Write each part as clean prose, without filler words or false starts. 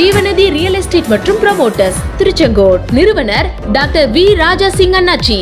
ஜீவநதி real estate மற்றும் promoters, Tiruchengode. நிறுவனர் doctor V ராஜா சிங் அண்ணாச்சி.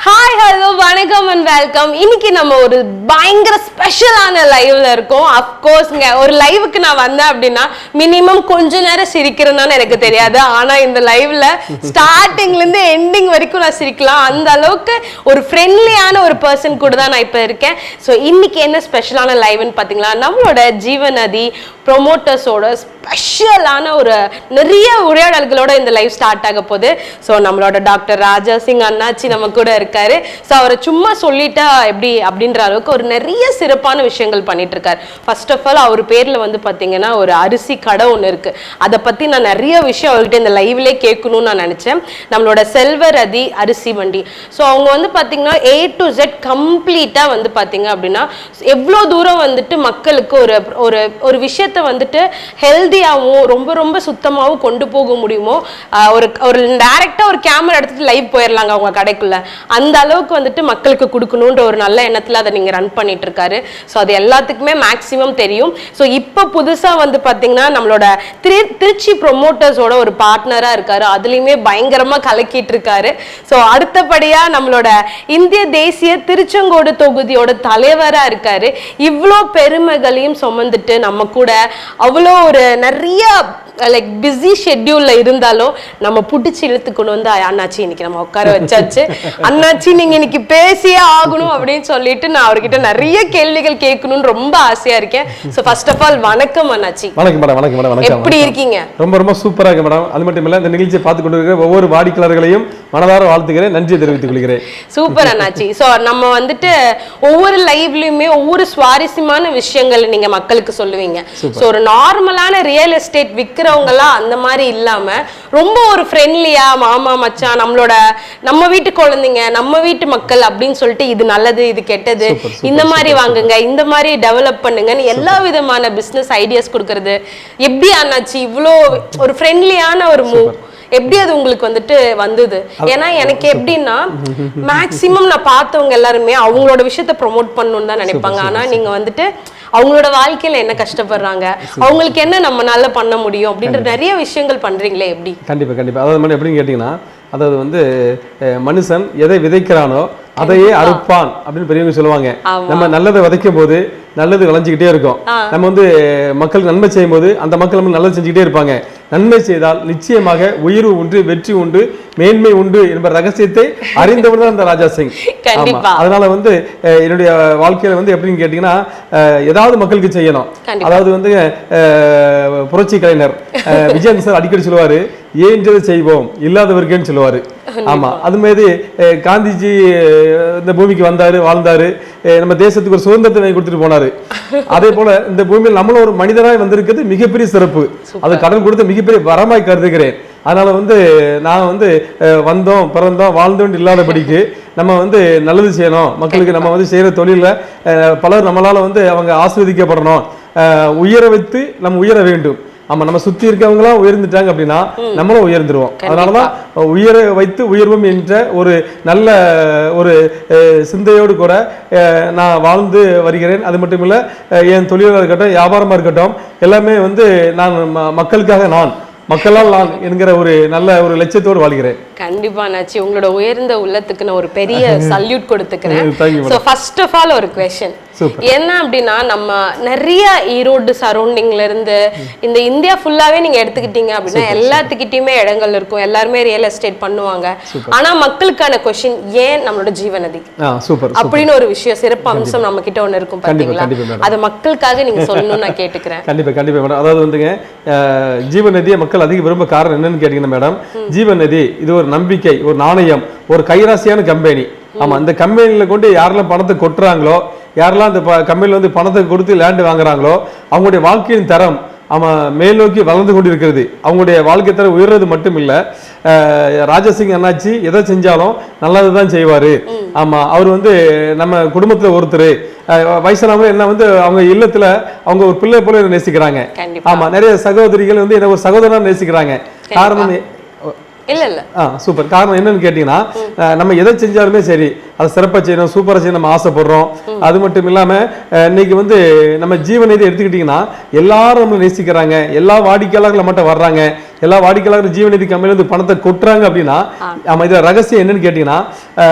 ஹாய், ஹலோ, வணக்கம் அண்ட் வெல்கம். இன்னைக்கு நம்ம ஒரு பயங்கர ஸ்பெஷலான லைவ்ல இருக்கோம். அப்கோர்ஸ்ங்க, ஒரு லைவுக்கு நான் வந்தேன் அப்படின்னா மினிமம் கொஞ்ச நேரம் சிரிக்கிறேன்னு எனக்கு தெரியாது. ஆனா இந்த லைவ்ல ஸ்டார்டிங்ல இருந்து எண்டிங் வரைக்கும் நான் சிரிக்கலாம். அந்த அளவுக்கு ஒரு ஃப்ரெண்ட்லியான ஒரு பர்சன் கூட தான் நான் இப்ப இருக்கேன். ஸோ இன்னைக்கு என்ன ஸ்பெஷலான லைவ்னு பாத்தீங்களா, நம்மளோட ஜீவநதி ப்ரொமோட்டர்ஸோட ஸ்பெஷலான ஒரு நிறைய உரையாடல்களோட இந்த லைவ் ஸ்டார்ட் ஆக போகுது. ஸோ நம்மளோட டாக்டர் ராஜா சிங் அண்ணாச்சி நம்ம கூட இருக்காரு. ஸோ அவரை சும்மா சொல்லிட்டா எப்படி அப்படின்ற அளவுக்கு ஒரு நிறைய சிறப்பான விஷயங்கள் பண்ணிட்டு இருக்காரு. ஃபர்ஸ்ட் ஆஃப் ஆல் அவர் பேர்ல வந்து பாத்தீங்கன்னா ஒரு அரிசி கடை ஒன்று இருக்கு. அதை பத்தி நான் நிறைய விஷயம் அவர்கிட்ட இந்த லைவ்லேயே கேட்கணும்னு நான் நினைச்சேன். நம்மளோட செல்வரதி அரிசி வண்டி. ஸோ அவங்க வந்து பாத்தீங்கன்னா A to Z கம்ப்ளீட்டா வந்து பாத்தீங்க அப்படின்னா எவ்வளோ தூரம் வந்துட்டு மக்களுக்கு ஒரு ஒரு ஒரு விஷயத்த வந்துட்டு ஹெல்தியாகவும் ரொம்ப ரொம்ப சுத்தமாகவும் கொண்டு போக முடியுமோ, ஒரு ஒரு டைரக்டா ஒரு கேமரா எடுத்துட்டு லைவ் போயிடலாங்க அவங்க கடைக்குள்ள. அந்த அளவுக்கு வந்துட்டு மக்களுக்கு கொடுக்கணுன்ற ஒரு நல்ல எண்ணத்துல அதை நீங்க ரன் பண்ணிட்டு இருக்காரு. ஸோ அது எல்லாத்துக்குமே மேக்சிமம் தெரியும். ஸோ இப்போ புதுசா வந்து பாத்தீங்கன்னா நம்மளோட திருச்சி ப்ரொமோட்டர்ஸோட ஒரு பார்ட்னரா இருக்காரு. அதுலயுமே பயங்கரமா கலக்கிட்டு இருக்காரு. ஸோ அடுத்தபடியா நம்மளோட இந்திய தேசிய திருச்செங்கோடு தொகுதியோட தலைவரா இருக்காரு. இவ்வளோ பெருமைகளையும் சுமந்துட்டு நம்ம கூட அவ்வளோ ஒரு நிறைய லைக் பிஸி ஷெட்யூல்ல இருந்தாலும் நம்ம புடிச்சு இழுத்துக்கணும் வந்து அண்ணாச்சி இன்னைக்கு நம்ம உட்கார வச்சாச்சு. அண்ணாச்சி நீங்க இன்னைக்கு பேசியே ஆகணும் அப்படின்னு சொல்லிட்டு நான் அவர்கிட்ட நிறைய கேள்விகள் கேட்கணும்னு ரொம்ப ஆசையா இருக்கேன். ஸோ ஃபர்ஸ்ட் ஆஃப் ஆல் வணக்கம் அண்ணாச்சி. வணக்கம் மேடம். வணக்கம் மேடம். எப்படி இருக்கீங்க? ரொம்ப ரொம்ப சூப்பரா இருக்கு மேடம். அது மட்டும் இல்ல, இந்த நிகழ்ச்சியை பார்த்து கொண்டு இருக்கிற ஒவ்வொரு வாடிக்கையாளர்களையும் மனதார வாழ்த்துக்கிறேன், நன்றியை தெரிவித்துக் கொள்கிறேன். சூப்பர் அண்ணாச்சி. ஸோ நம்ம வந்துட்டு ஒவ்வொரு லைவ்லயுமே ஒவ்வொரு சுவாரஸ்யமான விஷயங்கள் நீங்க மக்களுக்கு சொல்லுவீங்க. ஸோ ஒரு நார்மலான ரியல் எஸ்டேட் விற்கிறவங்கலாம் அந்த மாதிரி இல்லாம ரொம்ப ஒரு ஃப்ரெண்ட்லியா மாமா மச்சான் நம்ம வீட்டு குழந்தைங்க நம்ம வீட்டு மக்கள் அப்படின்னு சொல்லிட்டு இது நல்லது இது கெட்டது இந்த மாதிரி வாங்குங்க இந்த மாதிரி டெவலப் பண்ணுங்கன்னு எல்லா விதமான பிசினஸ் ஐடியாஸ் கொடுக்கறது. எப்படி அண்ணாச்சி இவ்வளோ ஒரு ஃப்ரெண்ட்லியான ஒரு மூவ் எப்படி அது உங்களுக்கு வந்துட்டு வந்தது? ஏன்னா எனக்கு எப்படின்னா மேக்சிமம் நான் பார்த்தவங்க எல்லாருமே அவங்களோட விஷயத்த ப்ரொமோட் பண்ணணும்னு தான் நினைப்பாங்க. ஆனா நீங்க வந்துட்டு அவங்களோட வாழ்க்கையில என்ன கஷ்டப்படுறாங்க, அவங்களுக்கு என்ன நம்மளால பண்ண முடியும் அப்படின்ற நிறைய விஷயங்கள் பண்றீங்களே எப்படி? கண்டிப்பா கண்டிப்பா. அதாவது எப்படின்னு கேட்டீங்கன்னா, அதாவது வந்து மனுஷன் எதை விதைக்கிறானோ அதையே அறுப்பான் அப்படின்னு பெரியவங்க சொல்லுவாங்க. நம்ம நல்லதை விதைக்கும் போது நல்லது விளைஞ்சிக்கிட்டே இருக்கும். நம்ம வந்து மக்களுக்கு நன்மை செய்யும் போது அந்த மக்கள் நம்ம நல்லது செஞ்சுக்கிட்டே இருப்பாங்க. நன்மை செய்தால் நிச்சயமாக உயர்வு உண்டு, வெற்றி உண்டு, மேன்மை உண்டு என்ற ரகசியத்தை அறிந்தவர் தான் இந்த ராஜா சிங். அதனால வந்து என்னுடைய வாழ்க்கையில வந்து எப்படின்னு கேட்டீங்கன்னா, ஏதாவது மக்களுக்கு செய்யணும். அதாவது வந்து புரட்சி கலைஞர் விஜயன் சார் அடிக்கடி சொல்லுவாரு, ஏன்றதை செய்வோம் இல்லாதவருக்கேன்னு சொல்லுவாரு. ஆமா, அது மாதிரி காந்திஜி இந்த பூமிக்கு வந்தாரு, வாழ்ந்தாரு, நம்ம தேசத்துக்கு ஒரு சுதந்திரத்தை வாங்கி கொடுத்துட்டு போனாரு. அதே போல இந்த பூமியில் நம்மளும் ஒரு மனிதனாய் வந்திருக்கிறது மிகப்பெரிய சிறப்பு. அது கடவுள் கொடுத்த மிகப்பெரிய வரமாய் கருதுகிறேன். அதனால வந்து நான் வந்து வந்தோம் பிறந்தோம் வாழ்ந்தோம் இல்லாதபடிக்கு நம்ம வந்து நல்லது செய்யணும். மக்களுக்கு நம்ம வந்து செய்யற தொழில பலர் நம்மளால வந்து அவங்க ஆஸ்வதிக்கப்படணும், உயர வைத்து நம்ம உயர வேண்டும். ஆமா, நம்ம சுத்தி இருக்கவங்களாம் உயர்ந்துட்டாங்க அப்படின்னா நம்மளும் உயர்ந்துருவோம். அதனாலதான் உயர வைத்து உயர்வும் என்ற ஒரு நல்ல ஒரு சிந்தையோடு கூட நான் வாழ்ந்து வருகிறேன். அது மட்டும் இல்ல, என் தொழிலாக இருக்கட்டும், வியாபாரமா இருக்கட்டும், எல்லாமே வந்து நான் மக்களுக்காக மக்களால் நான் என்கிற ஒரு நல்ல ஒரு லட்சியத்தோடு வாழ்கிறேன். கண்டிப்பா நாச்சி, உங்களோட உயர்ந்த உள்ளத்துக்கு நான் ஒரு பெரிய சல்யூட் கொடுத்துக்கிறேன். ஸோ ஃபர்ஸ்ட் ஆஃப் ஆல் ஒரு குவெஸ்சன் என்ன அப்படின்னா, நம்ம நிறைய ஈரோடு சரௌண்டிங்ல இருந்து இந்த இந்தியா ஃபுல்லாவே நீங்க எடுத்துக்கிட்டீங்க அப்படின்னா எல்லாத்துக்கிட்டையுமே இடங்கள் இருக்கும், எல்லாருமே ரியல் எஸ்டேட் பண்ணுவாங்க. ஆனா மக்களுக்கான கொஸ்டின், ஏன் நம்மளோட ஜீவநதி அப்படின்னு ஒரு விஷயம் சிறப்பு அம்சம் நம்ம கிட்ட ஒண்ணு இருக்கும் பாத்தீங்களா, அது மக்களுக்காக நீங்க சொல்லணும்னு நான் கேட்டுக்கிறேன். கண்டிப்பா கண்டிப்பா மேடம். அதாவது வந்துங்க, ஜீவநதியை மக்கள் அதிக விரும்ப காரணம் என்னன்னு கேட்டீங்கன்னா மேடம், ஜீவநதி இது ஒரு நம்பிக்கை, ஒரு நாணயம், ஒரு கைராசியான கம்பெனி. ஆமா, இந்த கம்பெனில கொண்டு யாரெல்லாம் பணத்தை கொட்டுறாங்களோ, யாரெல்லாம் இந்த கம்பெனில வந்து பணத்தை கொடுத்து லேண்ட் வாங்குறாங்களோ, அவங்களுடைய வாழ்க்கையின் தரம் மேல் நோக்கி வளர்ந்து கொண்டிருக்கிறது. அவங்களுடைய வாழ்க்கை தரம் உயர்றது மட்டும் இல்ல, ராஜாசிங் அண்ணாச்சி எதை செஞ்சாலும் நல்லதுதான் செய்வாரு. ஆமா, அவர் வந்து நம்ம குடும்பத்துல ஒருத்தர், வயசானவங்க என்ன வந்து அவங்க இல்லத்துல அவங்க ஒரு பிள்ளை போல நேசிக்கிறாங்க. ஆமா, நிறைய சகோதரிகள் வந்து என்ன ஒரு சகோதரனா நேசிக்கிறாங்க. காரணம் இல்ல சூப்பர். காரணம் என்னன்னு கேட்டீங்கன்னா நம்ம எதை செஞ்சாலுமே சரி அதை சிறப்பாக செய்யணும், சூப்பராக செய்யணும் நம்ம ஆசைப்படுறோம். அது மட்டும் இல்லாம இன்னைக்கு வந்து நம்ம ஜீவநிதி எடுத்துக்கிட்டீங்கன்னா எல்லாரும் நம்மளை நேசிக்கிறாங்க, எல்லா வாடிக்கையாளர்கள் நம்மகிட்ட வர்றாங்க, எல்லா வாடிக்கையாளர்கள் ஜீவநிதி கம்பெனில இருந்து பணத்தை கொட்டுறாங்க அப்படின்னா நம்ம இதில் ரகசியம் என்னன்னு கேட்டீங்கன்னா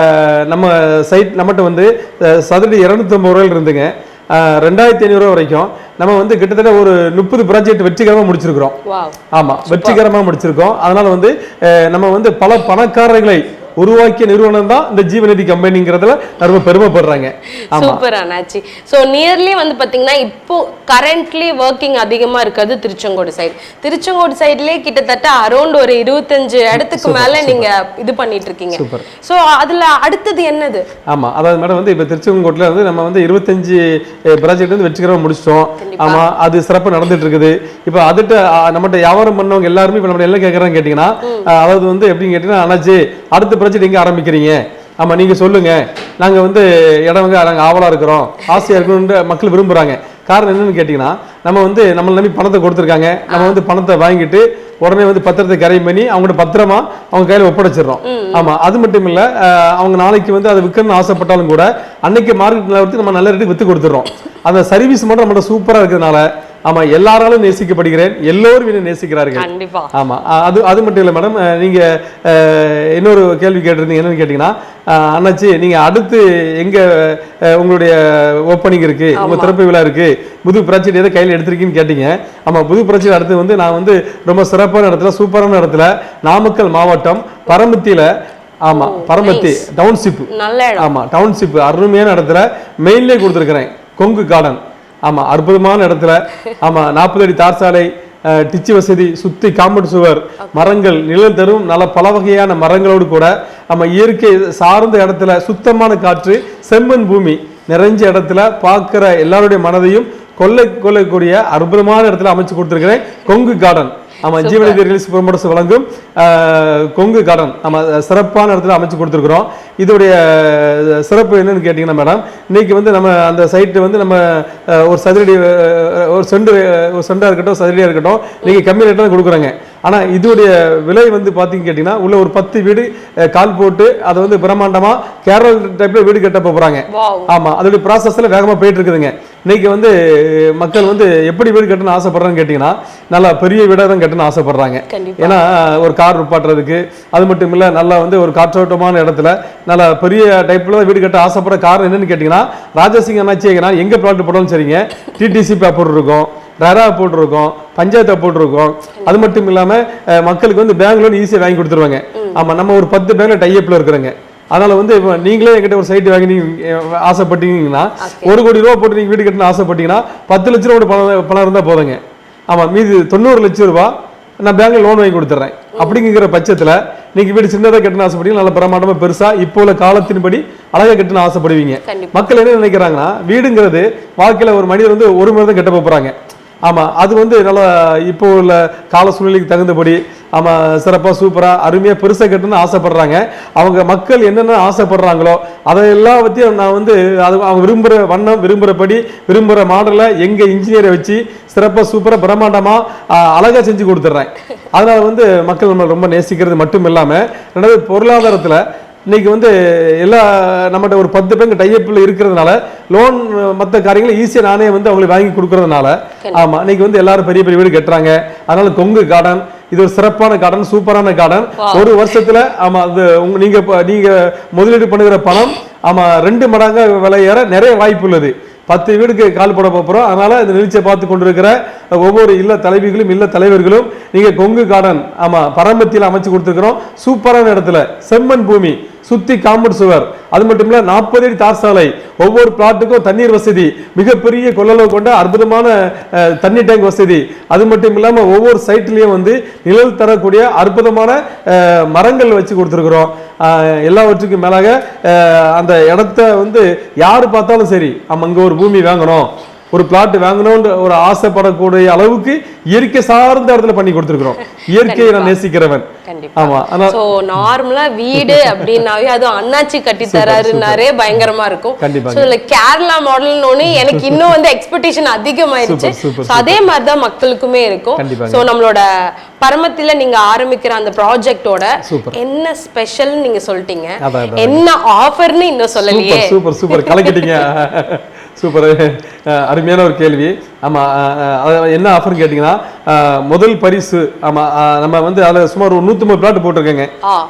நம்ம சைட் நம்மகிட்ட வந்து சதுரடி 250 ரூபாயில் இருந்துங்க 2500 ரூபா வரைக்கும் நம்ம வந்து கிட்டத்தட்ட ஒரு 30 ப்ராஜெக்ட் வெற்றிகரமா முடிச்சிருக்கிறோம். ஆமா, வெற்றிகரமா முடிச்சிருக்கோம். அதனால வந்து நம்ம வந்து பல பணக்காரர்களை உருவாக்கிய நிறுவனம் தான் இந்த ஜீவநிதி கம்பெனிங்கிறதுல ரொம்ப பெருமைப்படுறாங்க. சூப்பர் அண்ணாச்சி. சோ நியர்லி வந்து பாத்தீங்கன்னா இப்போ கரண்ட்லி வர்க்கிங் அதிகமா இருக்கிறது திருச்செங்கோடு சைடு. திருச்செங்கோடு சைடுலயே கிட்டத்தட்ட அரௌண்ட் ஒரு 25 இடத்துக்கு மேல நீங்க இது பண்ணிட்டு இருக்கீங்க. சோ அதுல அடுத்தது என்னது? ஆமா, அதாவது மேடம் வந்து இப்ப திருச்செங்கோட்டுல வந்து நம்ம வந்து 25 ப்ராஜெக்ட் வந்து வெற்றிகரமா முடிச்சிட்டோம். ஆமா, அது சிறப்பா நடந்துட்டு இருக்குது. இப்ப அதுட்ட நம்மகிட்ட வியாபாரம் பண்ணவங்க எல்லாருமே இப்ப நம்ம என்ன கேட்கறாங்க கேட்டீங்கன்னா அதாவது வந்து எப்படின்னு கேட்டீங்கன்னா அண்ணாச்சி அடுத்த ப்ராஜெக்ட் எங்க ஆரம்பிக்கிறீங்க, ஆமா நீங்க சொல்லுங்க, நாங்க வந்து இடம் வந்து நாங்க ஆவலா இருக்கிறோம், ஆசையா இருக்கணும்னு மக்கள் விரும்புறாங்க. காரணம் என்னன்னு கேட்டீங்கன்னா நம்ம வந்து நம்மளை நம்பி பணத்தை கொடுத்துருக்காங்க, நம்ம வந்து பணத்தை வாங்கிட்டு உடனே வந்து பத்திரத்தை கரையும் பண்ணி அவங்கள்ட்ட பத்திரமா அவங்க கையில ஒப்படைச்சிடறோம். ஆமா, அது மட்டும் இல்ல அவங்க நாளைக்கு வந்து அதை விற்கணும்னு ஆசைப்பட்டாலும் கூட அன்னைக்கு மார்க்கெட் நிலவரத்துக்கு நம்ம நல்ல ரேட்டுக்கு வித்து கொடுத்துறோம். அந்த சர்வீஸ் மட்டும் நம்மளோட சூப்பரா இருக்கிறதுனால ஆமா எல்லாராலும் நேசிக்கப்படுகிறேன், எல்லோரும் நேசிக்கிறார்கள். ஆமா, அது மட்டும் இல்ல மேடம், நீங்க இன்னொரு கேள்வி கேட்டிருந்தீங்க. என்னன்னு கேட்டீங்கன்னா அண்ணாச்சி நீங்க அடுத்து எங்க உங்களுடைய ஓப்பனிங் இருக்கு, உங்க திறப்பு விழா இருக்கு, புது ப்ராஜெக்ட் எதை கையில் எடுத்திருக்கீன்னு கேட்டீங்க. ஆமா, புது ப்ராஜெக்ட் அடுத்து வந்து நான் வந்து ரொம்ப சிறப்பான இடத்துல சூப்பரான இடத்துல நாமக்கல் மாவட்டம் பரமத்தியில, ஆமா பரமத்தி டவுன்ஷிப், ஆமா டவுன்ஷிப் அருமையான இடத்துல மெயின்லேயே கொடுத்துருக்கிறேன், கொங்கு கார்டன். ஆமா, அற்புதமான இடத்துல. ஆமா, 40 அடி தார் சாலை, டிச்சு வசதி, சுத்தி காம்பவுண்ட் சுவர், மரங்கள், நிழல் தரும் நல்ல பல வகையான மரங்களோடு கூட நம்ம இயற்கை சார்ந்த இடத்துல சுத்தமான காற்று, செம்மண் பூமி நிறைஞ்ச இடத்துல பார்க்கிற எல்லாருடைய மனதையும் கொள்ளக்கூடிய அற்புதமான இடத்துல அமைச்சு கொடுத்துருக்கிறேன் கொங்கு கார்டன். ஆமா, ஜீவநிதி ரிலீஸ் ப்ரோமோட்டர்ஸ் வழங்கும் கொங்கு கார்டன் நம்ம சிறப்பான இடத்துல அமைச்சு கொடுத்துருக்குறோம். இதோடைய சிறப்பு என்னன்னு கேட்டீங்கன்னா மேடம், இன்னைக்கு வந்து நம்ம அந்த சைட்டு வந்து நம்ம ஒரு சதுரடி ஒரு செண்டா இருக்கட்டும் சதுரடியா இருக்கட்டும் நீங்க கம்மி ரேட்ல தான் கொடுக்குறாங்க. ஆனா இதோடைய விலை வந்து பாத்தீங்க கேட்டீங்கன்னா உள்ள ஒரு 10 வீடு கால் போட்டு அதை வந்து பிரம்மாண்டமா கேரள டைப்ல வீடு கட்ட போறாங்க. ஆமா, அதோடைய ப்ராசஸ்ல வேகமா போயிட்டு இருக்குதுங்க. இன்னைக்கு வந்து மக்கள் வந்து எப்படி வீடு கட்டணும்னு ஆசைப்படுறாங்கன்னு கேட்டீங்கன்னா நல்லா பெரிய வீடா தான் கட்டணும்னு ஆசைப்படுறாங்க. ஏன்னா ஒரு கார் நிப்பாட்டுறதுக்கு, அது மட்டும் இல்ல நல்லா வந்து ஒரு காற்றோட்டமான இடத்துல நல்லா பெரிய டைப்ல வீடு கட்ட ஆசைப்படுற காரணம் என்னன்னு கேட்டீங்கன்னா ராஜாசிங் அண்ணாச்சி எங்க பிளாட் போட்டாலும் சரிங்க டிடிசி பேப்பர் இருக்கும், ரெரா போட்டிருக்கோம், பஞ்சாயத்தை போட்டிருக்கோம். அது மட்டும் இல்லாம மக்களுக்கு வந்து பேங்க் லோன் ஈஸியா வாங்கி கொடுத்துருவாங்க. ஆமா, நம்ம ஒரு 10 பேங்க்ல டைப்ல இருக்கிறோங்க. அதனால வந்து இப்போ நீங்களே என்கிட்ட ஒரு சைட் வாங்கி ஆசைப்பட்டீங்கன்னா 1 கோடி ரூபா போட்டு நீங்க வீடு கட்டணும் ஆசைப்பட்டீங்கன்னா 10 லட்ச ரூபா பணம் இருந்தா போதுங்க. ஆமா, மீது 90 லட்சம் ரூபாய் நான் பேங்க்ல லோன் வாங்கி கொடுத்துறேன். அப்படிங்கிற பட்சத்துல நீங்க வீடு சின்னதாக கட்டணும் ஆசைப்படுவீங்க, நல்ல பிரமாண்டமா பெருசா இப்போ உள்ள காலத்தின்படி அழகா கட்டணும் ஆசைப்படுவீங்க. மக்கள் என்ன நினைக்கிறாங்கன்னா வீடுங்கிறது வாழ்க்கையில ஒரு மனிதர் வந்து ஒரு முறை தான் கட்ட போறாங்க. ஆமா, அது வந்து நல்லா இப்போ உள்ள கால சூழ்நிலைக்கு தகுந்தபடி ஆமா சிறப்பா சூப்பரா அருமையா பெருசா கட்டணும்னு ஆசைப்படுறாங்க. அவங்க மக்கள் என்னென்ன ஆசைப்படுறாங்களோ அதை எல்லாத்தையும் நான் வந்து அது அவங்க விரும்புற வண்ணம், விரும்புறபடி, விரும்புற மாடல எங்க இன்ஜினியரை வச்சு சிறப்பா சூப்பரா பிரம்மாண்டமா அழகா செஞ்சு கொடுத்துட்றேன். அதனால வந்து மக்கள் நம்ம ரொம்ப நேசிக்கிறது மட்டும் இல்லாம ரெண்டாவது பொருளாதாரத்துல இன்னைக்கு வந்து எல்லா நம்மகிட்ட ஒரு 10 பேங்க் டைப்ல இருக்கிறதுனால லோன் மற்ற காரியங்களை ஈஸியா நானே வந்து அவங்களுக்கு வாங்கி கொடுக்கறதுனால ஆமா இன்னைக்கு வந்து எல்லாரும் பெரிய பெரிய வீடு கட்டுறாங்க. அதனால கொங்கு கார்டன் இது ஒரு சிறப்பான கார்டன், சூப்பரான கார்டன். ஒரு வருஷத்துல ஆமா அது நீங்க முதலீடு பண்ணுகிற பணம் ஆமா 2 மடங்கு விலை ஏற நிறைய வாய்ப்பு உள்ளது. 10 வீடுக்கு கால் போட போறோம். அதனால இந்த நிகழ்ச்சியை பார்த்து கொண்டிருக்கிற ஒவ்வொரு இல்ல தலைவிகளும் இல்ல தலைவர்களும் நீங்க கொங்கு கார்டன் ஆமா பரமத்தியில் அமைச்சு கொடுத்துருக்கிறோம். சூப்பரான இடத்துல செம்மண் பூமி, சுத்தி காம்பவுண்ட் சுவர், அது மட்டும் இல்ல 40 அடி தார் சாலை, ஒவ்வொரு பிளாட்டுக்கும் தண்ணீர் வசதி, மிகப்பெரிய கொள்ளளவு கொண்ட அற்புதமான தண்ணி டேங்க் வசதி, அது மட்டும் இல்லாம ஒவ்வொரு சைட்லயும் வந்து நிழல் தரக்கூடிய அற்புதமான மரங்கள் வச்சு கொடுத்துருக்கிறோம். எல்லாவற்றுக்கும் மேலாக அந்த இடத்த வந்து யாரு பார்த்தாலும் சரி அங்க ஒரு பூமி வாங்கணும், ஒரு பிளாட் வாங்கணும்ன்ற ஒரு ஆசைப்படக்கூடிய அளவுக்கு இயற்கை சார்ந்த இடத்துல பண்ணி கொடுத்துருக்கிறோம். இயற்கையை நான் நேசிக்கிறவன். ஆமா. சோ நார்மலா வீடு அப்படின்னாவே அது அண்ணாச்சி கட்டி தராருன்னாரே பயங்கரமா இருக்கும். சோ கேரளா மாடல்னு எனக்கு இன்னும் வந்து எக்ஸ்பெக்டேஷன் அதிகமாயிருச்சு. அதே மாதிரிதான் மக்களுக்குமே இருக்கும். சோ நம்மளோட பரமத்தில நீங்க ஆரம்பிக்கிற அந்த ப்ராஜெக்டோட என்ன ஸ்பெஷல் நீங்க சொல்லிட்டீங்க, என்ன ஆஃபர்னு இன்னும் சொல்லலையே. Super super கலக்கிட்டீங்க. சூப்பர், அருமையான ஒரு கேள்வி. ஆமா, என்ன ஆஃபர் கேட்டீங்கன்னா முதல் பரிசு. ஆமா, நம்ம வந்து அதுல சுமார் ஒரு 150 பிளாட் போட்டிருக்கேங்க.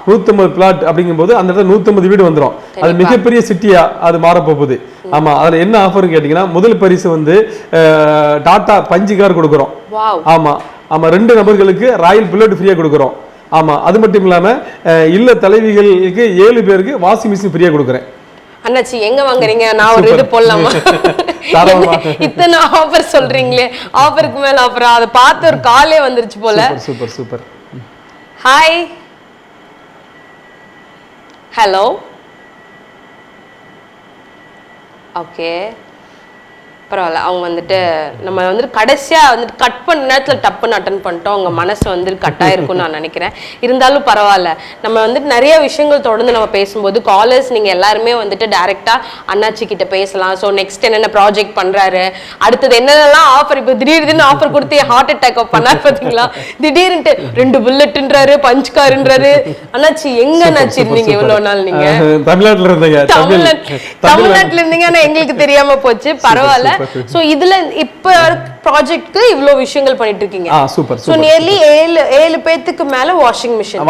150 பிளாட் அப்படிங்கும்போது அந்த இடத்துல 150 வீடு வந்துடும். அது மிகப்பெரிய சிட்டியா அது மாறப்போகுது. ஆமா, அதுல என்ன ஆஃபர் கேட்டீங்கன்னா முதல் பரிசு வந்து டாடா பஞ்சு கார் கொடுக்குறோம். ஆமா ஆமா, 2 நபர்களுக்கு ராயல் புல்லட் ஃப்ரீயா கொடுக்குறோம். ஆமா, அது மட்டும் இல்லாம இல்ல தலைவிகளுக்கு 7 பேருக்கு வாஷிங் மிஷின் ஃப்ரீயா கொடுக்குறேன். அண்ணாச்சி எங்க வாங்குறீங்க? நான் ஒரு இது போடலாமா? இத்தனை ஆஃபர் சொல்றீங்களே, ஆஃபருக்கு மேல ஆஃபர். அதை பார்த்து ஒரு காலே வந்துருச்சு போல. Super super. Hi, hello, okay, பரவாயில்ல. அவங்க வந்துட்டு நம்ம வந்துட்டு கடைசியாக வந்துட்டு கட் பண்ண நேரத்தில் டப்புன்னு அட்டன் பண்ணிட்டோம். அவங்க மனசு வந்து கட்டாயிருக்கும்னு நான் நினைக்கிறேன். இருந்தாலும் பரவாயில்ல, நம்ம வந்துட்டு நிறைய விஷயங்கள் தொடர்ந்து நம்ம பேசும்போது காலர்ஸ் நீங்கள் எல்லாருமே வந்துட்டு டைரெக்டாக அண்ணாச்சி கிட்ட பேசலாம். ஸோ நெக்ஸ்ட் என்னென்ன ப்ராஜெக்ட் பண்ணுறாரு, அடுத்தது என்னென்னலாம் ஆஃபர். இப்போ திடீர்னு ஆஃபர் கொடுத்து ஹார்ட் அட்டாக் பண்ணார் பார்த்தீங்களா? திடீர்னுட்டு 2 புல்லட்டுன்றாரு, பஞ்ச் காருன்றாரு. அண்ணாச்சி எங்க அண்ணாச்சி இருந்தீங்க இவ்வளோ நாள்? நீங்க தமிழ்நாட்டில் இருந்தீங்க. தமிழ்நாட்டில் இருந்தீங்க, ஆனால் எங்களுக்கு தெரியாம போச்சு. பரவாயில்ல. சோ இதுல இப்ப ப்ராஜெக்ட்க்கு இவ்ளோ விஷயங்கள் பண்ணிட்டு இருக்கீங்க. சூப்பர். சோ நியர்லி 7 பேத்துக்கு மேல வாஷிங் மிஷின்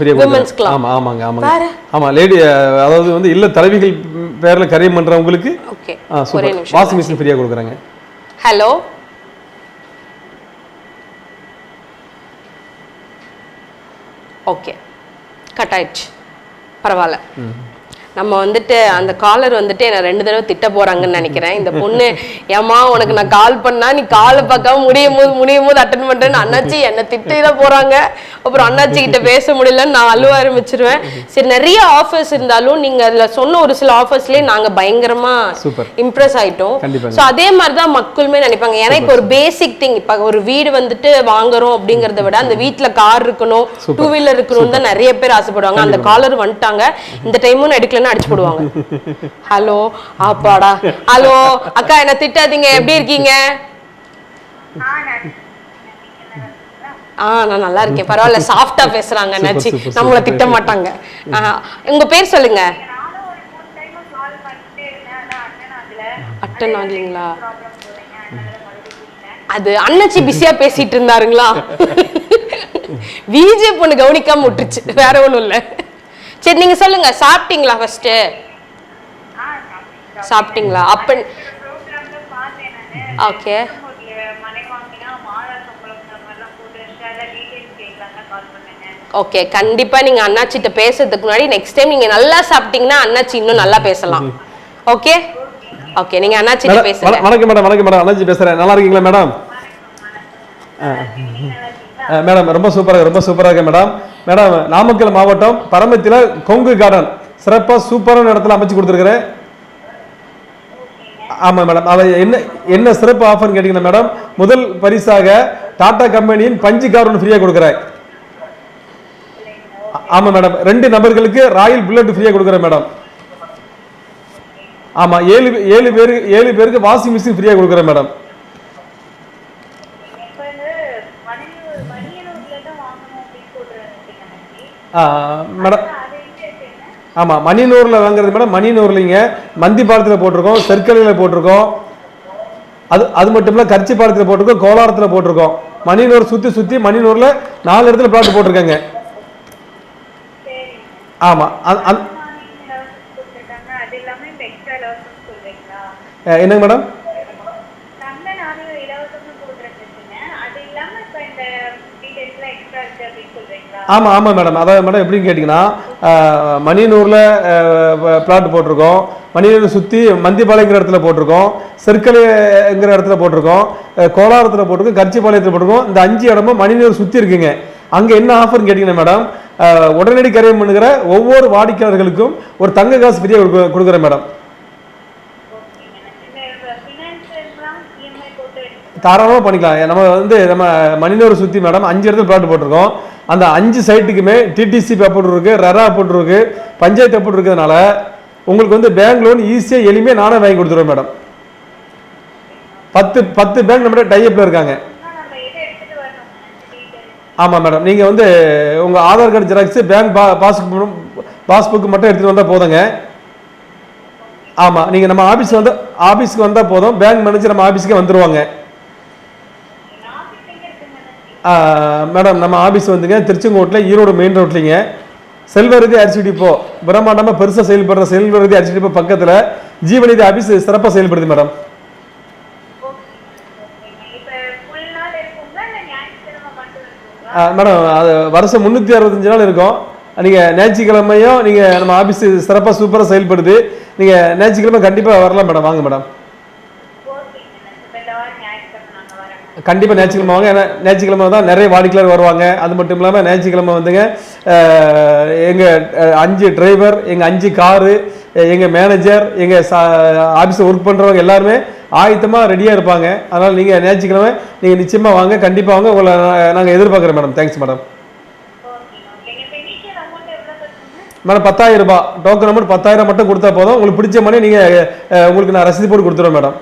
ஃப்ரீயா கொடுக்குறோம். ஆமா ஆமாங்க ஆமாங்க. ஆமா, லேடி அதாவது வந்து இல்ல தலைவிகள் பேர்ல கரியம் பண்றவங்களுக்கு ஓகே வாஷிங் மிஷின் ஃப்ரீயா கொடுக்குறாங்க. ஹலோ, ஓகே, கட் ஆயிடுச்சு. பரவாயில்ல. நம்ம வந்துட்டு அந்த காலர் வந்துட்டு என்ன 2 தடவை திட்ட போறாங்கன்னு நினைக்கிறேன். இந்த பொண்ணு, ஏமா உனக்கு நான் கால் பண்ணா நீ காலை பார்க்காம முடியும் போது அட்டன் பண்றேன்னு அண்ணாச்சி என்ன திட்ட போறாங்க. அப்புறம் அண்ணாச்சி கிட்ட பேச முடியலன்னு நான் அழுவ ஆரம்பிச்சிருவேன். சரி, நிறைய ஆஃபர்ஸ் இருந்தாலும் நீங்க அதுல சொன்ன ஒரு சில ஆஃபர்ஸ்லயே நாங்க பயங்கரமா இம்ப்ரெஸ் ஆயிட்டோம். ஸோ அதே மாதிரிதான் மக்களுமே நினைப்பாங்க. ஏன்னா இப்போ ஒரு பேசிக் திங், இப்ப ஒரு வீடு வந்துட்டு வாங்குறோம் அப்படிங்கறத விட அந்த வீட்டுல கார் இருக்கணும், 2 வீலர் இருக்கணும் தான் நிறைய பேர் ஆசைப்படுவாங்க. அந்த காலர் வந்துட்டாங்க, இந்த டைமும் எடுக்கல அடிச்சு போடுவாங்க. ஹலோ, ஆப்பாடா. ஹலோ அக்கா, என்ன திட்டாதீங்க, எப்படி இருக்கீங்க? நான் நல்லா இருக்கேன். பரவாயில்ல, சாஃப்டா பேசுறாங்க அண்ணாச்சி, நம்மள திட்ட மாட்டாங்க. உங்க பேர் சொல்லுங்க. அட்டன் ஆகலீங்களா? அது அண்ணாச்சி பிஸியா பேசிட்டு இருந்தாருங்களா? விஜே பொண்ணு கவனிக்காம விட்டுருச்சு, வேற ஒண்ணும் இல்ல. சரி, நீங்க சொல்லுங்க, சாப்பிட்டீங்களா? ஃபர்ஸ்ட் சாப்பிட்டீங்களா? அப்ப ஓகே, ஓகே, கண்டிப்பா நீங்க அண்ணாச்சிட்ட பேசுறதுக்கு முன்னாடி நெக்ஸ்ட் டைம் நீங்க நல்லா சாப்பிட்டீங்கன்னா அண்ணாச்சி இன்னும் நல்லா பேசலாம். ஓகே ஓகே, நீங்க அண்ணாச்சிட்ட பேசுங்க. வணக்கம் மேடம். வணக்கம் மேடம், அண்ணாச்சி பேசுறேன். நல்லா இருக்கீங்களா மேடம்? மேடம் ரொம்ப சூப்பரா இருக்கு மேடம். மேடம், நாமக்கல் மாவட்டம் பரமத்தில கொங்கு கார்டன் சிறப்பா சூப்பரான இடத்துல அமைச்சு கொடுத்துருக்கிறேன். ஆமா மேடம், அதை என்ன சிறப்பு ஆஃபர் கேட்டீங்கன்னா மேடம், முதல் பரிசாக டாடா கம்பெனியின் பஞ்சு கார் ஒன்று ஃப்ரீயா கொடுக்குறேன். ஆமா மேடம், 2 நபர்களுக்கு ராயல் புல்லட் ஃப்ரீயா கொடுக்குறேன் மேடம். ஆமா, 7 பேருக்கு வாஷிங் மிஷின் ஃப்ரீயா கொடுக்குறேன் மேடம். மேடம், ஆமா, மணிநூர்ல வாங்குறது மேடம். மணிநூர்லிங்க மந்திபாலத்தில் போட்டிருக்கோம், செற்கலையில் போட்டிருக்கோம், அது மட்டும் இல்ல கர்ச்சி பாலத்தில் போட்டிருக்கோம், கோலாரத்தில் போட்டிருக்கோம். மணிநூர் சுத்தி மணிநூர்ல 4 இடத்துல பிளாட் போட்டிருக்காங்க. ஆமா, என்னங்க மேடம்? ஆமா ஆமா மேடம். அதாவது மேடம் எப்படின்னு கேட்டீங்கன்னா, மணிநூர்ல பிளாட் போட்டிருக்கோம், மணிநூர் சுத்தி மந்திபாளையங்கிற இடத்துல போட்டிருக்கோம், செற்கலைங்கிற இடத்துல போட்டிருக்கோம், கோலாரத்தில் போட்டிருக்கோம், கர்ச்சிபாளையத்தில் போட்டிருக்கோம். இந்த 5 இடமும் மணிநூர் சுத்தி இருக்குங்க. அங்க என்ன ஆஃபர்னு கேட்டீங்கன்னா மேடம், உடனடி கரையம் பண்ணுகிற ஒவ்வொரு வாடிக்கையாளர்களுக்கும் ஒரு தங்க காசு ஃப்ரீயா கொடுக்குறேன் மேடம். தாராளமாக பண்ணிக்கலாம். நம்ம வந்து நம்ம மணிநூறு சுற்றி மேடம் 5 இடத்துல பிளாட் போட்டிருக்கோம். அந்த 5 சைட்டுக்குமே டிடிசி பேப்பர் இருக்கு, ரெரா போட்டு இருக்கு, பஞ்சாயத்து பேப்பர் இருக்கிறதுனால உங்களுக்கு வந்து பேங்க் லோன் ஈஸியாக எளிமையாக நானே வாங்கி கொடுத்துருவேன் மேடம். 10 பேங்க் நம்மகிட்ட டைப்ல இருக்காங்க. ஆமாம் மேடம், நீங்கள் வந்து உங்கள் Aadhaar card xerox, bank passbook மட்டும் எடுத்துகிட்டு வந்தால் போதுங்க. ஆமாம், நீங்கள் நம்ம ஆஃபீஸுக்கு வந்தால் போதும், பேங்க் மேனேஜர் நம்ம ஆஃபீஸுக்கே வந்துடுவாங்க. மேடம் நம்ம ஆஃபீஸ் வந்துங்க திருச்செங்கோட்டில் ஈரோடு மெயின் ரோட்லிங்க, செல்வரதி அரிசி டிப்போ பிரம்மாண்டமாக பெருசாக செயல்படுற செல்வரதி அரிசி டிப்போ பக்கத்தில் ஜீவநிதி ஆஃபீஸ் சிறப்பாக செயல்படுது மேடம். மேடம் அது வருஷம் 365 நாள் இருக்கும். நீங்கள் ஞாயிற்றுக்கிழமையும் நீங்கள் நம்ம ஆஃபீஸ் சிறப்பாக சூப்பராக செயல்படுது. நீங்கள் ஞாயிற்றுக்கிழமை கண்டிப்பாக வரலாம் மேடம். வாங்க மேடம், கண்டிப்பாக ஞாயிற்றுக்கிழமை வாங்க. ஏன்னா ஞாயிற்றுக்கிழமை தான் நிறைய வாடிக்கையாளர் வருவாங்க. அது மட்டும் இல்லாமல் ஞாயிற்றுக்கிழமை வந்துங்க எங்கள் 5 டிரைவர், எங்கள் 5 காரு, எங்கள் மேனேஜர், எங்கள் ஆஃபீஸில் ஒர்க் பண்ணுறவங்க எல்லாருமே ஆயத்தமாக ரெடியாக இருப்பாங்க. அதனால் நீங்கள் ஞாயிற்றுக்கிழமை நீங்கள் நிச்சயமாக வாங்க, கண்டிப்பாக வாங்க. உங்களை நாங்கள் எதிர்பார்க்குறோம் மேடம். Thanks madam. மேடம் 10,000 ரூபாய் டோக்கன் அமௌண்ட் 10,000 மட்டும் கொடுத்தா போதும். உங்களுக்கு பிடிச்ச மாதிரி நீங்கள் உங்களுக்கு நான் ரசீது போட்டு கொடுத்துருவேன் மேடம்.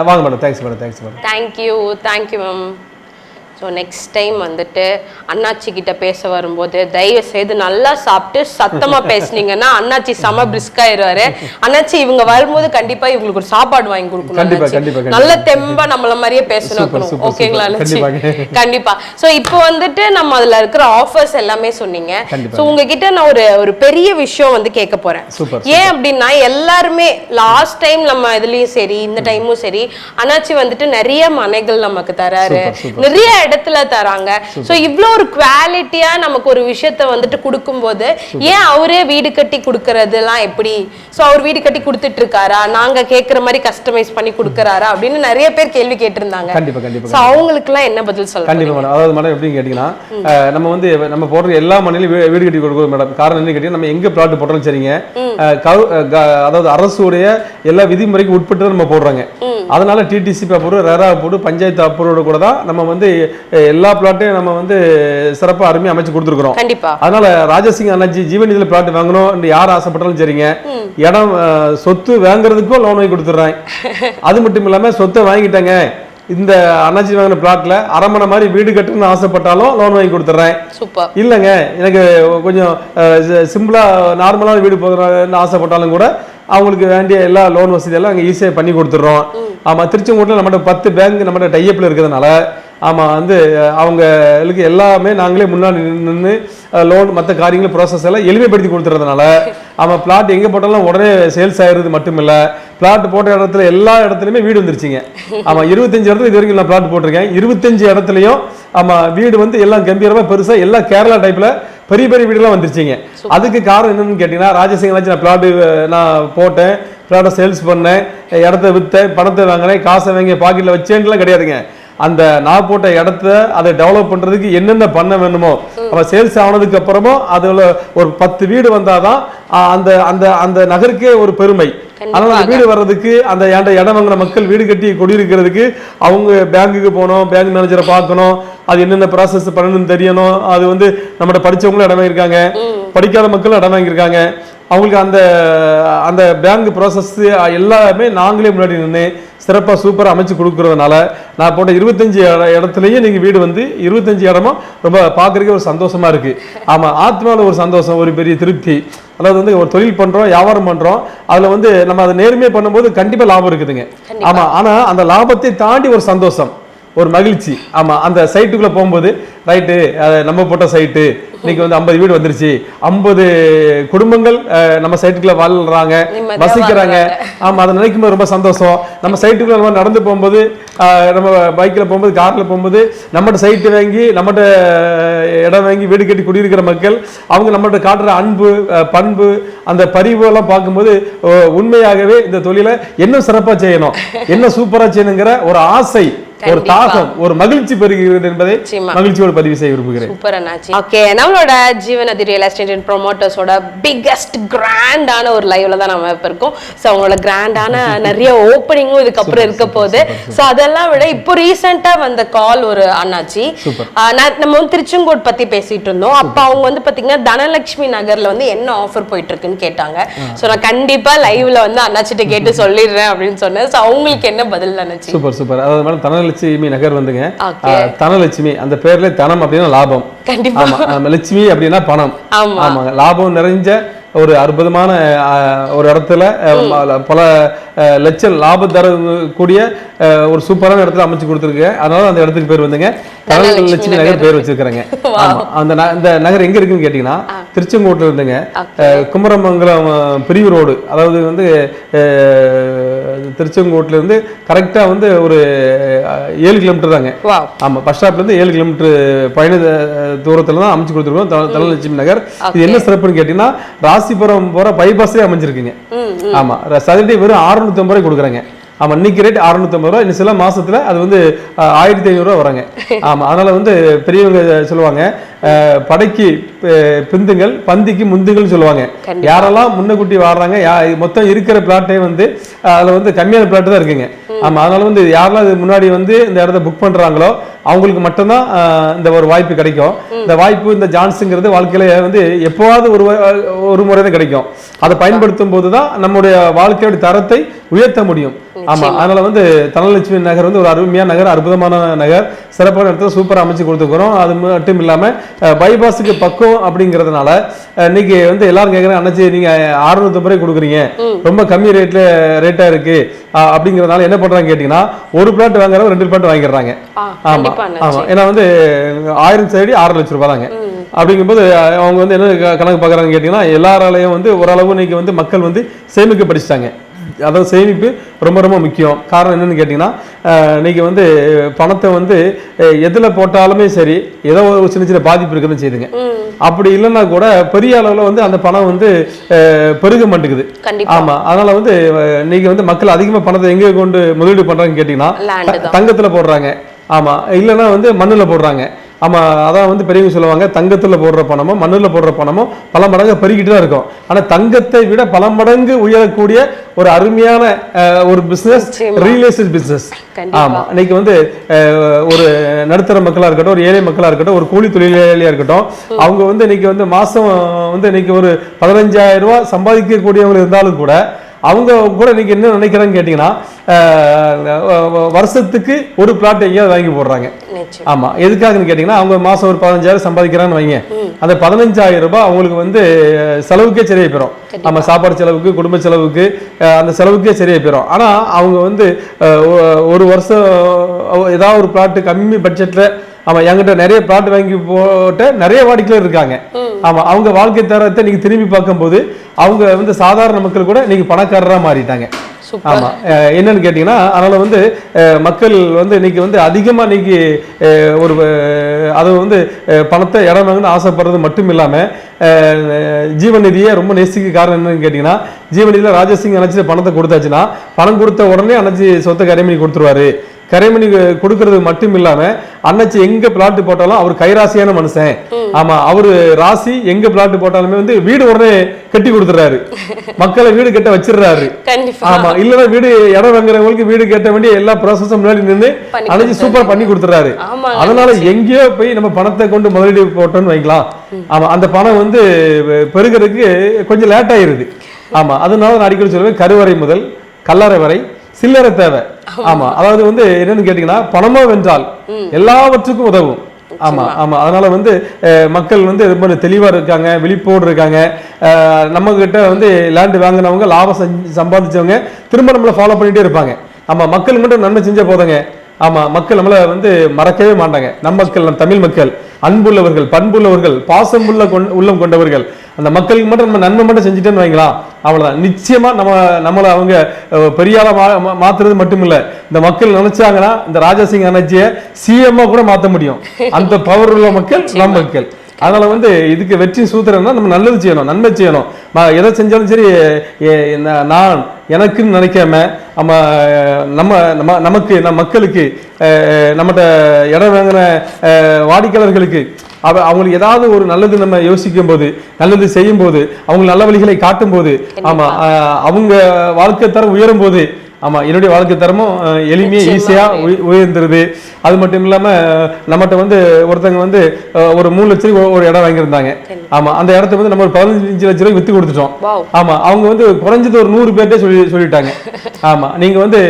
வாங்க madam. Thanks madam. Thanks madam. Thank you ma'am. So next time வந்துட்டு அண்ணாச்சி கிட்ட பேச வரும்போது தயவு செய்து நல்லா சாப்பிட்டு சத்தமாக பேசுனீங்கன்னா அண்ணாச்சி செம பிரிஸ்காயிருவாரு. அண்ணாச்சி இவங்க வரும்போது கண்டிப்பா இவங்களுக்கு ஒரு சாப்பாடு வாங்கி கொடுக்கணும், நல்ல தெம்பா நம்மள மாதிரியே பேசணும். ஓகேங்களா அண்ணாச்சி? கண்டிப்பா. ஸோ இப்போ வந்துட்டு நம்ம அதுல இருக்கிற ஆஃபர்ஸ் எல்லாமே சொன்னீங்க. ஸோ உங்ககிட்ட நான் ஒரு பெரிய விஷயம் வந்து கேட்க போறேன். ஏன் அப்படின்னா எல்லாருமே லாஸ்ட் டைம் நம்ம இதுலயும் சரி இந்த டைமும் சரி அண்ணாச்சி வந்துட்டு நிறைய மனைகள் நமக்கு தராரு, நிறைய இடத்துல தராங்க. சோ இவ்ளோ ஒரு குவாலிட்டியா நமக்கு ஒரு விஷயத்தை வந்துட்டு கொடுக்கும்போது ஏன் அவரே வீடு கட்டி கொடுக்கறதெல்லாம் எப்படி? சோ அவர் வீடு கட்டி கொடுத்துட்டு இருக்காரா, நாங்க கேக்குற மாதிரி கஸ்டமைஸ் பண்ணி கொடுக்கறாரா அப்படின்னு நிறைய பேர் கேள்வி கேட்டிருந்தாங்க. கண்டிப்பா கண்டிப்பா. சோ அவங்களுக்கு எல்லாம் என்ன பதில் சொல்றீங்க? கண்டிப்பா மேடம். அதாவது மேடம் எப்படின்னு கேட்டீங்கன்னா நம்ம வந்து நம்ம போடுற எல்லா மனையிலும் வீடு கட்டி கொடுக்குறோம் மேடம். காரணம் என்ன கேட்டீங்கன்னா நம்ம எங்க பிளாட் போடுறோம் சரிங்க, அதாவது அரசுடைய எல்லா விதிமுறைக்கு உட்பட்டு நம்ம போடுறாங்க. அதனால டிடிசி பேப்பர், ரெரா போட்டு பஞ்சாயத்து அப்ரூவோட கூட தான் நம்ம வந்து எல்லா பிளாட்டையும் நம்ம வந்து சிறப்பாக அருமையாக அமைச்சு கொடுத்துருக்கிறோம். அதனால ராஜசிங் அண்ணாச்சி ஜீவநிதியில பிளாட் வாங்கணும் யார் ஆசைப்பட்டாலும் சரிங்க, இடம் சொத்து வாங்குறதுக்கும் லோன் வாங்கி கொடுத்துட்றேன். அது மட்டும் இல்லாமல் சொத்தை வாங்கிட்டாங்க இந்த அண்ணாச்சி வாங்கின பிளாட்ல அரமனை மாதிரி வீடு கட்டணும்னு ஆசைப்பட்டாலும் லோன் வாங்கி கொடுத்துட்றேன். இல்லைங்க எனக்கு கொஞ்சம் சிம்பிளா நார்மலான வீடு போகிறன்னு ஆசைப்பட்டாலும் கூட அவங்களுக்கு வேண்டிய எல்லா லோன் வசதியெல்லாம் அங்கே ஈஸியாக பண்ணி கொடுத்துட்றோம். ஆமாம், திருச்செங்கோட்டில் நம்மகிட்ட 10 பேங்க் நம்மகிட்ட டைப்பில் இருக்கிறதுனால ஆமாம் வந்து அவங்களுக்கு எல்லாமே நாங்களே முன்னாடி நின்று லோன் மற்ற காரியங்கள் ப்ராசஸ் எல்லாம் எளிமைப்படுத்தி கொடுத்துறதுனால ஆமாம் பிளாட் எங்கே போட்டாலும் உடனே சேல்ஸ் ஆகிறது மட்டும் இல்லை, பிளாட் போட்ட இடத்துல எல்லா இடத்துலையுமே வீடு வந்துருச்சுங்க. ஆமாம் 25 இடத்துல இது வரைக்கும் நான் பிளாட் போட்டிருக்கேன். 25 இடத்துலையும் ஆமாம் வீடு வந்து எல்லாம் கம்பீரமாக பெருசாக எல்லாம் கேரளா டைப்பில் பெரிய பெரிய வீடுலாம் வந்துருச்சுங்க. அதுக்கு காரணம் என்னன்னு கேட்டீங்கன்னா ராஜசிங்கனாச்சு நான் பிளாட்டு நான் போட்டேன், பிளாட்டை சேல்ஸ் பண்ணேன், இடத்த விற்றேன், பணத்தை வாங்கினேன், காசை வாங்கி பாக்கெட்டில் வச்சேன்லாம் கிடையாதுங்க. அந்த நான் போட்ட இடத்த அதை டெவலப் பண்றதுக்கு என்னென்ன பண்ண வேணுமோ அவன் சேல்ஸ் ஆனதுக்கு அப்புறமும் அதுல ஒரு 10 வீடு வந்தாதான் அந்த அந்த அந்த நகருக்கே ஒரு பெருமை. அதனால அந்த வீடு வர்றதுக்கு அந்த இடம் வாங்கின மக்கள் வீடு கட்டி குடியிருக்கிறதுக்கு அவங்க பேங்குக்கு போகணும், பேங்க் மேனேஜரை பார்க்கணும், அது என்னென்ன ப்ராசஸ் பண்ணணும்னு தெரியணும். அது வந்து நம்மகிட்ட படிச்சவங்களும் இடம் வாங்கியிருக்காங்க, படிக்காத மக்களும் இடம் வாங்கியிருக்காங்க. அவங்களுக்கு அந்த அந்த பேங்க் ப்ராசஸ் எல்லாமே நாங்களே முன்னாடி நின்று சிறப்பாக சூப்பராக அமைச்சு கொடுக்கறதுனால நான் போட்ட 25 இடத்துலையும் நீங்கள் வீடு வந்து 25 இடமும் ரொம்ப பார்க்குறதுக்கே ஒரு சந்தோஷமா இருக்கு. ஆமாம், ஆத்மாவில் ஒரு சந்தோஷம், ஒரு பெரிய திருப்தி. அதாவது வந்து ஒரு தொழில் பண்ணுறோம், வியாபாரம் பண்ணுறோம், அதில் வந்து நம்ம அதை நேர்மையாக பண்ணும்போது கண்டிப்பாக லாபம் இருக்குதுங்க. ஆமாம், ஆனால் அந்த லாபத்தை தாண்டி ஒரு சந்தோஷம், ஒரு மகிழ்ச்சி. ஆமாம், அந்த சைட்டுக்குள்ளே போகும்போது ரைட்டு நம்ம போட்ட சைட்டு இன்னைக்கு வந்து 50 வீடு வந்துருச்சு, 50 குடும்பங்கள் நம்ம சைட்டுக்குள்ள வாழ்றாங்க, வசிக்கிறாங்க. ஆமா, அதை நினைக்கும் போது ரொம்ப சந்தோஷம். நம்ம சைட்டுக்குள்ள நம்ம நடந்து போகும்போது, நம்ம பைக்கில் போகும்போது, காரில் போகும்போது நம்மகிட்ட சைட்டு வாங்கி நம்மகிட்ட இடம் வாங்கி வீடு கட்டி குடியிருக்கிற மக்கள் அவங்க நம்மகிட்ட காட்டுற அன்பு, பண்பு, அந்த பரிவு எல்லாம் பார்க்கும்போது உண்மையாகவே இந்த தொழிலை இன்னும் சிறப்பாக செய்யணும், என்ன சூப்பராக செய்யணுங்கிற ஒரு ஆசை ஒரு தாகம், ஒரு மகிழ்ச்சி பெறுகிறது என்பதை மகிழ்ச்சியோடு பதிவு செய்ய விரும்புகிறேன். சூப்பர் அண்ணாச்சி. ஓகே, நம்மளோட ஜீவநதி ரியல் எஸ்டேட் அண்ட் ப்ரோமோட்டர்ஸோட பிக்கெஸ்ட் கிராண்டான ஒரு லைவ்ல தான் நம்ம இப்ப இருக்கோம். ஸோ அவங்களோட கிராண்டான நிறைய ஓப்பனிங்கும் இதுக்கப்புறம் இருக்க போகுது. ஸோ அதெல்லாம் விட இப்போ ரீசெண்டா வந்த கால் ஒரு அண்ணாச்சி, நம்ம வந்து திருச்செங்கோடு பத்தி பேசிட்டு இருந்தோம். அப்ப அவங்க வந்து பாத்தீங்கன்னா தனலட்சுமி நகர்ல வந்து என்ன ஆஃபர் போயிட்டு இருக்குன்னு கேட்டாங்க. ஸோ நான் கண்டிப்பா லைவ்ல வந்து அண்ணாச்சிட்ட கேட்டு சொல்லிடுறேன் அப்படின்னு சொன்னேன். ஸோ அவங்களுக்கு என்ன பதில் அண்ணாச்சி? Super super. அதாவது மேடம் தனலட்சுமி நகர் வந்துங்க, தனலட்சுமி அந்த பேர்ல தனம் அப்படின்னா லாபம், லட்சுமி அப்படின்னா பணம். ஆமாங்க, லாபம் நிறைஞ்ச ஒரு அற்புதமான ஒரு இடத்துல பல லட்சம் லாபம் தரக்கூடிய ஒரு சூப்பரான இடத்துல அமைச்சு கொடுத்துருக்கேன். அதனால அந்த இடத்துக்கு பேர் வந்துங்க தனலட்சுமி நகர் பேர் வச்சிருக்கிறேங்க. அந்த நகர் எங்க இருக்குன்னு கேட்டீங்கன்னா திருச்செங்கோட்டுல இருந்துங்க குமரமங்கலம் பிரிவு ரோடு, அதாவது வந்து திருச்செங்கோட்டுல இருந்து கரெக்டா வந்து ஒரு 7 கிலோமீட்டர் தாங்க. ஆமா, பஸ் ஸ்டாப்ல இருந்து 7 கிலோமீட்டர் பயண தூரத்துல தான் அமைச்சு கொடுத்துருக்கோம் தனலட்சுமி நகர். இது என்ன சிறப்புன்னு கேட்டீங்கன்னா ராசிபுரம் போற பைபாஸே அமைஞ்சிருக்குங்க. ஆமா, சதுரடி வெறும் 650 ரூபாய் கொடுக்குறாங்க. ஆமா, இன்னைக்கு ரேட் 650 ரூபாய், இன்னும் சில மாசத்துல அது வந்து 1500 ரூபாய் வராங்க. ஆமா, அதனால வந்து பெரியவங்க சொல்லுவாங்க படைக்கு பிந்துங்கள் பந்திக்கு முந்துங்கள் சொல்லுவாங்க. யாரெல்லாம் முன்னக்கூட்டி வாடுறாங்க, மொத்தம் இருக்கிற பிளாட்டே வந்து அதுல வந்து கம்மியான பிளாட் தான் இருக்குங்க. ஆமா, அதனால வந்து யாரெல்லாம் இது முன்னாடி வந்து இந்த இடத்த புக் பண்றாங்களோ அவங்களுக்கு மட்டும்தான் இந்த ஒரு வாய்ப்பு கிடைக்கும். இந்த வாய்ப்பு, இந்த சான்ஸுங்கிறது வாழ்க்கையில வந்து எப்போவாவது ஒரு முறை தான் கிடைக்கும். அதை பயன்படுத்தும் போதுதான் நம்முடைய வாழ்க்கையோட தரத்தை உயர்த்த முடியும். ஆமா, அதனால வந்து தனலட்சுமி நகர் வந்து ஒரு அருமையான நகர், அற்புதமான நகர், சிறப்பான இடத்துல சூப்பரா அமைச்சு கொடுத்துக்கிறோம். அது மட்டும் இல்லாம பைபாஸுக்கு பக்கம் அப்படிங்கிறதுனால இன்னைக்கு வந்து எல்லாரும் கேட்கறாங்க, அண்ணாச்சி நீங்க 650 ரூபாய் கொடுக்குறீங்க, ரொம்ப கம்மி ரேட்டா இருக்கு அப்படிங்கறதுனால என்ன பண்றாங்க கேட்டீங்கன்னா ஒரு பிளாட் வாங்குறவங்க 2 பிளாட் வாங்கிடுறாங்க. ஆமா ஆமா, ஏன்னா வந்து 1000 சதுரடி 6 லட்சம் ரூபாய் தாங்க. அப்படிங்கும்போது அவங்க வந்து என்ன கணக்கு பார்க்குறாங்கன்னு கேட்டீங்கன்னா எல்லாராலையும் வந்து ஓரளவு இன்னைக்கு வந்து மக்கள் வந்து சேமிக்க படிச்சுட்டாங்க. அதாவது சேமிப்பு ரொம்ப ரொம்ப முக்கியம். காரணம் என்னன்னு கேட்டீங்கன்னா இன்னைக்கு வந்து பணத்தை வந்து எதுல போட்டாலுமே சரி ஏதோ ஒரு சின்ன சின்ன பாதிப்பு இருக்குதுன்னு செய்யுதுங்க. அப்படி இல்லைன்னா கூட பெரிய அளவுல வந்து அந்த பணம் வந்து பெருக மாட்டேங்குது. ஆமா, அதனால வந்து இன்னைக்கு வந்து மக்கள் அதிகமா பணத்தை எங்க கொண்டு முதலீடு பண்றாங்கன்னு கேட்டீங்கன்னா தங்கத்துல போடுறாங்க. ஆமா, இல்லைன்னா வந்து மண்ணுல போடுறாங்க. ஆமா, அதான் வந்து பெரியவங்க சொல்லுவாங்க தங்கத்துல போடுற பணமும் மண்ணுல போடுற பணமும் பல மடங்கு பெருகிட்டு தான் இருக்கும். ஆனா தங்கத்தை விட பல மடங்கு உயரக்கூடிய ஒரு அருமையான ஒரு பிசினஸ் ரியல் எஸ்டேட் பிசினஸ். ஆமா, இன்னைக்கு வந்து ஒரு நடுத்தர மக்களா இருக்கட்டும், ஒரு ஏழை மக்களா இருக்கட்டும், ஒரு கூலி தொழிலாளியா இருக்கட்டும், அவங்க வந்து இன்னைக்கு வந்து மாசம் வந்து இன்னைக்கு ஒரு 15,000 ரூபாய் சம்பாதிக்கக்கூடியவங்க இருந்தாலும் கூட அவங்க கூட இன்னைக்கு என்ன நினைக்கிறாங்க கேட்டீங்கன்னா வருஷத்துக்கு ஒரு பிளாட் எங்கேயாவது வாங்கி போடுறாங்க. ஆமா, எதுக்காகன்னு கேட்டீங்கன்னா அவங்க மாசம் ஒரு 15,000 சம்பாதிக்கிறான்னு வைங்க, அந்த 15,000 ரூபாய் அவங்களுக்கு வந்து செலவுக்கே சரியா போயிடும். நம்ம சாப்பாடு செலவுக்கு, குடும்ப செலவுக்கு, அந்த செலவுக்கே சரியா போயிடும். ஆனா அவங்க வந்து ஒரு வருஷம் ஏதாவது ஒரு பிளாட் கம்மி பட்ஜெட்ல, ஆமா என்கிட்ட நிறைய பிளாட் வாங்கி போட்ட நிறைய வாடிக்கையாளர் இருக்காங்க. ஆமா, அவங்க வாழ்க்கை தரத்தை நீங்க திரும்பி பார்க்கும்போது அவங்க வந்து சாதாரண மக்கள் கூட இன்னைக்கு பணக்காரரா மாறிட்டாங்க. ஆமா, என்னன்னு கேட்டீங்கன்னா அதனால வந்து மக்கள் வந்து இன்னைக்கு வந்து அதிகமா இன்னைக்கு ஒரு அதை வந்து பணத்தை இடம் வாங்கணும்னு ஆசைப்படுறது மட்டும் இல்லாம ஜீவநிதியை ரொம்ப நேசிக்க காரணம் என்னன்னு கேட்டீங்கன்னா ஜீவநிதியில ராஜசிங் அணைச்சி பணத்தை கொடுத்தாச்சுன்னா பணம் கொடுத்த உடனே அணைச்சி சொத்தை கரைமணி கொடுத்துருவாரு. கரைமணி கொடுக்கறது மட்டும் இல்லாம அண்ணாச்சி எங்க பிளாட் போட்டாலும் அவர் கைராசியான மனுஷன். ஆமா, அவரு ராசி எங்க பிளாட் போட்டாலுமே வந்து வீடு உடனே கட்டி கொடுத்துறாரு, மக்களை வீடு கட்ட வச்சிடுறாரு. ஆமா, இல்லன்னா வீடு இடம் வாங்குறவங்களுக்கு வீடு கட்ட வேண்டிய எல்லா ப்ராசஸும் முன்னாடி நின்று அண்ணாச்சி சூப்பர் பண்ணி கொடுத்துறாரு. அதனால எங்கேயோ போய் நம்ம பணத்தை கொண்டு முதலீடு போட்டோம்னு வைக்கலாம். ஆமா, அந்த பணம் வந்து பெருகிறதுக்கு கொஞ்சம் லேட் ஆயிருது. ஆமா, அதனால நான் அடிக்கடி சொல்லுவேன் கருவறை முதல் கல்லறை வரை சில்லறை தேவை. ஆமா, அதாவது வந்து என்னன்னு கேட்டீங்கன்னா பணமா வென்றால் எல்லாவற்றுக்கும் உதவும். ஆமா ஆமா, அதனால வந்து மக்கள் வந்து ரொம்ப தெளிவா இருக்காங்க, விழிப்போடு இருக்காங்க. நம்ம கிட்ட வந்து லேண்ட் வாங்கினவங்க லாபம் சம்பாதிச்சவங்க திரும்ப நம்மளை ஃபாலோ பண்ணிட்டே இருப்பாங்க. ஆமா, மக்கள் மட்டும் நன்மை செஞ்ச போதுங்க. ஆமா, மக்கள் நம்மளை வந்து மறக்கவே மாட்டாங்க. நம் மக்கள், நம் தமிழ் மக்கள் அன்புள்ளவர்கள், பண்புள்ளவர்கள், பாசமுள்ள உள்ளம் கொண்டவர்கள். அந்த மக்களுக்கு மட்டும் நம்ம நன்மை மட்டும் செஞ்சுட்டேன்னு வைங்களா, அவ்வளவுதான். நிச்சயமா நம்மளை அவங்க பெரியால மாத்துறது மட்டும் இல்ல, இந்த மக்கள் நினைச்சாங்கன்னா இந்த ராஜாசிங் அண்ணாச்சியை சிஎம்மா கூட மாத்த முடியும். அந்த பவர் உள்ள மக்கள் நம் மக்கள். அதனால வந்து இதுக்கு வெற்றி சூத்திரம்னா நம்ம நல்லது செய்யணும், நன்மை செய்யணும். எதை செஞ்சாலும் சரி நான் எனக்குன்னு நினைக்காம நமக்கு மக்களுக்கு நம்மகிட்ட இடம் வாங்கின வாடிக்கையாளர்களுக்கு அவங்களுக்கு ஏதாவது ஒரு நல்லது நம்ம யோசிக்கும் போது, நல்லது செய்யும் போது, அவங்க நல்ல வழிகளை காட்டும் போது, ஆமா அவங்க வாழ்க்கை தரம் உயரும் போது, ஆமா என்னுடைய வாழ்க்கை தரமும் எளிமையா ஈஸியா உயர்ந்துருது. அது மட்டும் இல்லாம நம்மகிட்ட வந்து ஒருத்தங்க வந்து ஒரு 3 லட்சம் ரூபாய் ஒரு இடம் வாங்கியிருந்தாங்க. ஆமா அந்த இடத்த வந்து நம்ம ஒரு 15 லட்சம் ரூபாய் வித்து கொடுத்துட்டோம். ஆமா அவங்க வந்து குறைஞ்சது ஒரு 100 பேர்ட்டே சொல்லிட்டாங்க. ஆமா நீங்க வந்து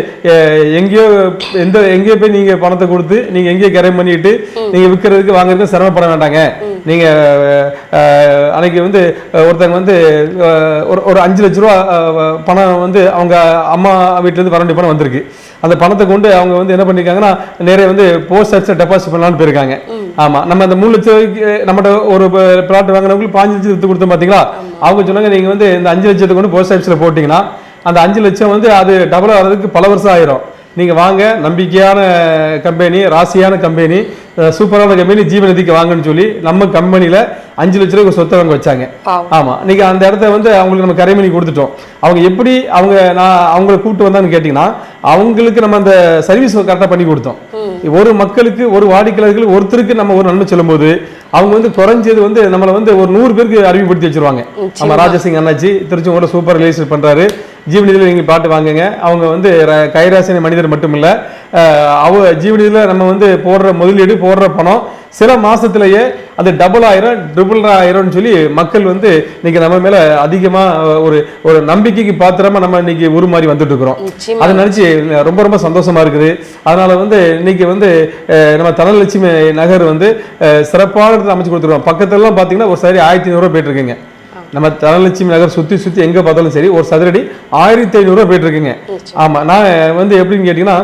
எங்கேயோ போய் நீங்க பணத்தை கொடுத்து நீங்க எங்கேயோ கரை பண்ணிட்டு நீங்க விற்கிறதுக்கு வாங்குறதுக்கு சிரமப்பட வேண்டாங்க. நீங்க அன்னைக்கு வந்து ஒருத்தங்க வந்து ஒரு 5 லட்ச ரூபா பணம் வந்து அவங்க அம்மா வீட்டுல இருந்து வர வேண்டிய பணம் வந்திருக்கு. அந்த பணத்தை கொண்டு அவங்க வந்து என்ன பண்ணிருக்காங்கன்னா நிறைய வந்து போஸ்ட் ஆஃபீஸ்ல டெபாசிட் பண்ணலாம்னு போயிருக்காங்க. ஆமா நம்ம அந்த 3 லட்சம் ரூபாய்க்கு நம்மகிட்ட ஒரு பிளாட் வாங்கினவங்களுக்கு 5 லட்சம் வித்து கொடுத்தோம் பாத்தீங்களா. அவங்க சொன்னாங்க நீங்க வந்து இந்த 5 லட்சத்தை கொண்டு போஸ்ட் ஆஃபீஸ்ல போட்டீங்கன்னா அந்த 5 லட்சம் வந்து அது டபுள் ஆகிறதுக்கு பல வருஷம் ஆயிரும். நீங்க வாங்க, நம்பிக்கையான கம்பெனி, ராசியான கம்பெனி, சூப்பரான கம்பெனி, ஜீவநதிக்கு வாங்கன்னு சொல்லி நம்ம கம்பெனில 5 லட்ச ரூபாய் சொத்தை வாங்க வச்சாங்க. ஆமா நீங்க அந்த இடத்த வந்து அவங்களுக்கு நம்ம கரை பண்ணி கொடுத்துட்டோம். அவங்க எப்படி அவங்களை கூப்பிட்டு வந்தான்னு கேட்டீங்கன்னா அவங்களுக்கு நம்ம அந்த சர்வீஸ் கரெக்டா பண்ணி கொடுத்தோம். ஒரு மக்களுக்கு ஒரு வாடிக்கையாளர்கள் ஒருத்தருக்கு நம்ம ஒரு நன்மை சொல்லும் போது அவங்க வந்து குறைஞ்சது வந்து நம்மளை வந்து ஒரு 100 பேருக்கு அறிமுகப்படுத்தி வச்சிருவாங்க. நம்ம ராஜசிங் அண்ணாச்சி திருச்செங்கோட சூப்பர் ரிலேஷன் பண்றாரு. ஜீவநிதியில நீங்க பாட்டு வாங்குங்க. அவங்க வந்து கைராசின மனிதர் மட்டும் இல்ல, ஜீவநிதியில நம்ம வந்து போடுற முதலீடு, போடுற பணம் சில மாசத்திலேயே அது டபுள் ஆயிரம், ட்ரிபிள் ஆயிரம்னு சொல்லி மக்கள் வந்து இன்னைக்கு நம்ம மேல அதிகமா ஒரு நம்பிக்கைக்கு பாத்திரமா நம்ம இன்னைக்கு உருமாறி வந்துட்டு இருக்கிறோம். அதை நினைச்சு ரொம்ப ரொம்ப சந்தோஷமா இருக்குது. அதனால வந்து இன்னைக்கு வந்து நம்ம தனலட்சுமி நகர் வந்து சிறப்பான அமைச்சு கொடுத்துருவோம். பக்கத்துல எல்லாம் பாத்தீங்கன்னா ஒரு சரி 1500 ரூபாய் போயிட்டு இருக்குங்க. நம்ம தனலட்சுமி நகர் சுத்தி எங்க பார்த்தாலும் சரி ஒரு சதுரடி 1500 ரூபாய் போயிட்டு இருக்குங்க. ஆமா நான் வந்து எப்படின்னு கேட்டீங்கன்னா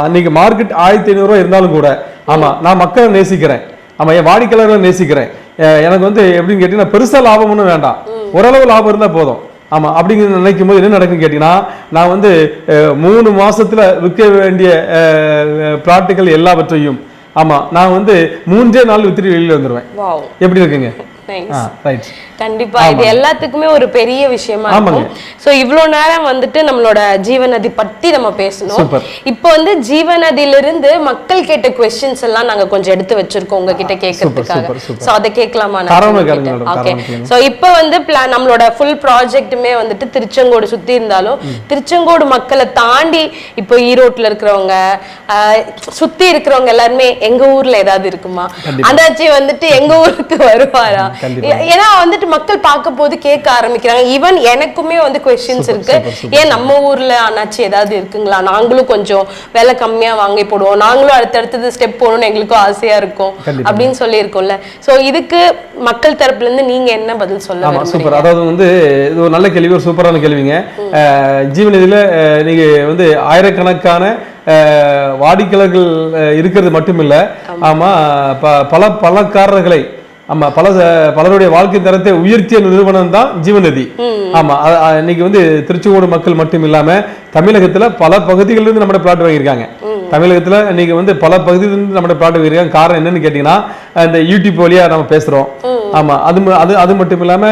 இன்னைக்கு மார்க்கெட் 1500 ரூபாய் இருந்தாலும் கூட ஆமா நான் மக்களை நேசிக்கிறேன். ஆமா என் வாடிக்கையாளர்களை நேசிக்கிறேன். எனக்கு வந்து எப்படின்னு கேட்டீங்கன்னா பெருசா லாபம் ஒன்றும் வேண்டாம், ஓரளவு லாபம் இருந்தா போதும். ஆமா அப்படிங்கிறது நினைக்கும் போது என்ன நடக்குன்னு கேட்டீங்கன்னா நான் வந்து 3 மாசத்துல விற்க வேண்டிய பிளாட்டுகள் எல்லாவற்றையும் ஆமா நான் வந்து 3 நாள் வித்துட்டு வெளியில வந்துருவேன். எப்படி இருக்குங்க? கண்டிப்பா இது எல்லாத்துக்குமே ஒரு பெரிய விஷயமா இருக்கும். சோ இவ்ளோ நேரம் வந்துட்டு நம்மளோட ஜீவநதி பத்தி நம்ம பேசணும். இப்போ வந்து ஜீவநதியிலிருந்து மக்கள் கேட்ட क्वेश्चंस எல்லாம் நாங்க கொஞ்சம் எடுத்து வச்சிருக்கோம் உங்ககிட்ட கேட்கிறதுக்காக. சோ அத கேட்கலாமா? ஓகே. சோ இப்போ வந்து நம்மளோட ஃபுல் ப்ராஜெக்ட்டுமே வந்துட்டு திருச்செங்கோடு சுத்தி இருந்தாலும் திருச்செங்கோடு மக்களை தாண்டி இப்போ ஈரோட்ல இருக்கிறவங்க சுத்தி இருக்கிறவங்க எல்லாருமே எங்க ஊர்ல ஏதாவது இருக்குமா, அந்தாச்சி வந்துட்டு எங்க ஊருக்கு வருவாரா? ஏன்னா வந்துட்டு மக்கள் பார்க்க போது கேட்க ஆரம்பிக்கிறாங்க. ஈவன் எனக்குமே வந்து क्वेश्चंस இருக்கு. ஏன் நம்ம ஊர்ல அண்ணாச்சி ஏதாவது இருக்குங்களா, நாங்களும் கொஞ்சம் விலை கம்மியா வாங்கி போடுவோம், நாங்களும் அடுத்தடுத்தது ஸ்டெப் போகணும்னு எங்களுக்கும் ஆசையா இருக்கும் அப்படின்னு சொல்லி இருக்கோம்ல. சோ இதுக்கு மக்கள் தரப்புல இருந்து நீங்க என்ன பதில் சொல்ல? சூப்பர். அதாவது வந்து இது ஒரு நல்ல கேள்வி, ஒரு சூப்பரான கேள்விங்க. ஜீவநதியில நீங்க வந்து ஆயிரக்கணக்கான வாடிக்கையாளர்கள் இருக்கிறது மட்டுமில்ல, ஆமா பல பணக்காரர்களை ஆமா பலருடைய வாழ்க்கை தரத்தை உயர்த்திய நிறுவனம் தான் ஜீவநதி. ஆமா இன்னைக்கு வந்து திருச்செங்கோடு மக்கள் மட்டும் இல்லாம தமிழகத்துல பல பகுதிகளில் இருந்து நம்ம பிளாட் வாங்கியிருக்காங்க. தமிழகத்துல இன்னைக்கு வந்து பல பகுதியில இருந்து நம்ம பிளாட் வாங்கியிருக்காங்க. காரணம் என்னன்னு கேட்டீங்கன்னா இந்த யூடியூப் வழியா நம்ம பேசுறோம். ஆமா அது மட்டும் இல்லாம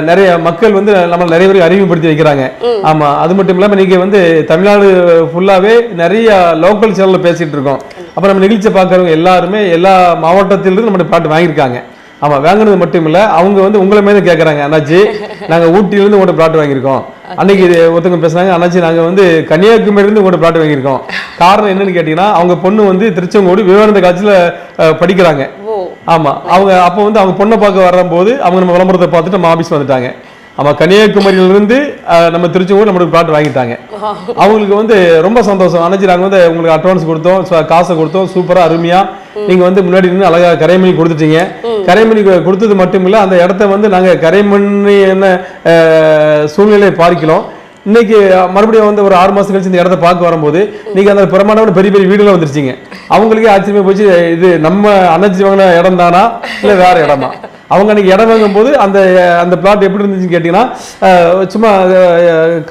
நிறைய மக்கள் வந்து நம்ம நிறைய பேர் அறிமுகப்படுத்தி வைக்கிறாங்க. ஆமா அது மட்டும் இல்லாம நீங்க வந்து தமிழ்நாடு ஃபுல்லாவே நிறைய லோக்கல் சேனல்ல பேசிட்டு இருக்கோம். அப்புறம் நம்ம நிகழ்ச்சியை பார்க்கறவங்க எல்லாருமே எல்லா மாவட்டத்திலிருந்து நம்ம பிளாட் வாங்கியிருக்காங்க. ஆமா வாங்கினது மட்டும் இல்ல, அவங்க வந்து உங்களை மேல கேட்கறாங்க, அண்ணாச்சி நாங்க ஊட்டியிலிருந்து உங்கள்கிட்ட பிளாட் வாங்கியிருக்கோம். அன்னைக்கு ஒருத்தவங்க பேசுறாங்க, அண்ணாச்சி நாங்க வந்து கன்னியாகுமரியிலிருந்து உங்கள்கிட்ட பிளாட் வாங்கியிருக்கோம். காரணம் என்னன்னு கேட்டீங்கன்னா அவங்க பொண்ணு வந்து திருச்செங்கோடு விவேகானந்த காலேஜ்ல படிக்கிறாங்க. ஆமா அவங்க அப்போ வந்து அவங்க பொண்ணை பார்க்க வரும்போது அவங்க நம்ம விளம்பரத்தை பார்த்துட்டு நம்ம ஆபீஸ் வந்துட்டாங்க. ஆமா கன்னியாகுமரியிலிருந்து நம்ம திருச்செங்கோடு நம்மளுக்கு பிளாட் வாங்கிட்டாங்க. அவங்களுக்கு வந்து ரொம்ப சந்தோஷம். அன்னைக்கு நாங்க வந்து உங்களுக்கு அட்வான்ஸ் கொடுத்தோம், காசை கொடுத்தோம், சூப்பரா அருமையா நீங்க வந்து முன்னாடி நின்று அழகா கரைமணி கொடுத்துட்டீங்க. கரைமணி கொடுத்தது மட்டும் இல்ல, அந்த இடத்த வந்து நாங்க கரைமணி என்ன சூழ்நிலையை பார்க்கிறோம். இன்னைக்கு மறுபடியும் வந்து ஒரு 6 மாசம் கழிச்சு இந்த இடத்த பார்க்க வரும்போது நீங்க அந்த பிரமாண்டமான பெரிய பெரிய வீடுலாம் வந்துருச்சீங்க. அவங்களுக்கே ஆச்சரியமா போச்சு, இது நம்ம அண்ணாச்சி வாங்கின இடம் தானா இல்ல வேற இடமா? அவங்க அன்னைக்கு இடம் வாங்கும் போது அந்த பிளாட் எப்படி இருந்துச்சுன்னு கேட்டீங்கன்னா சும்மா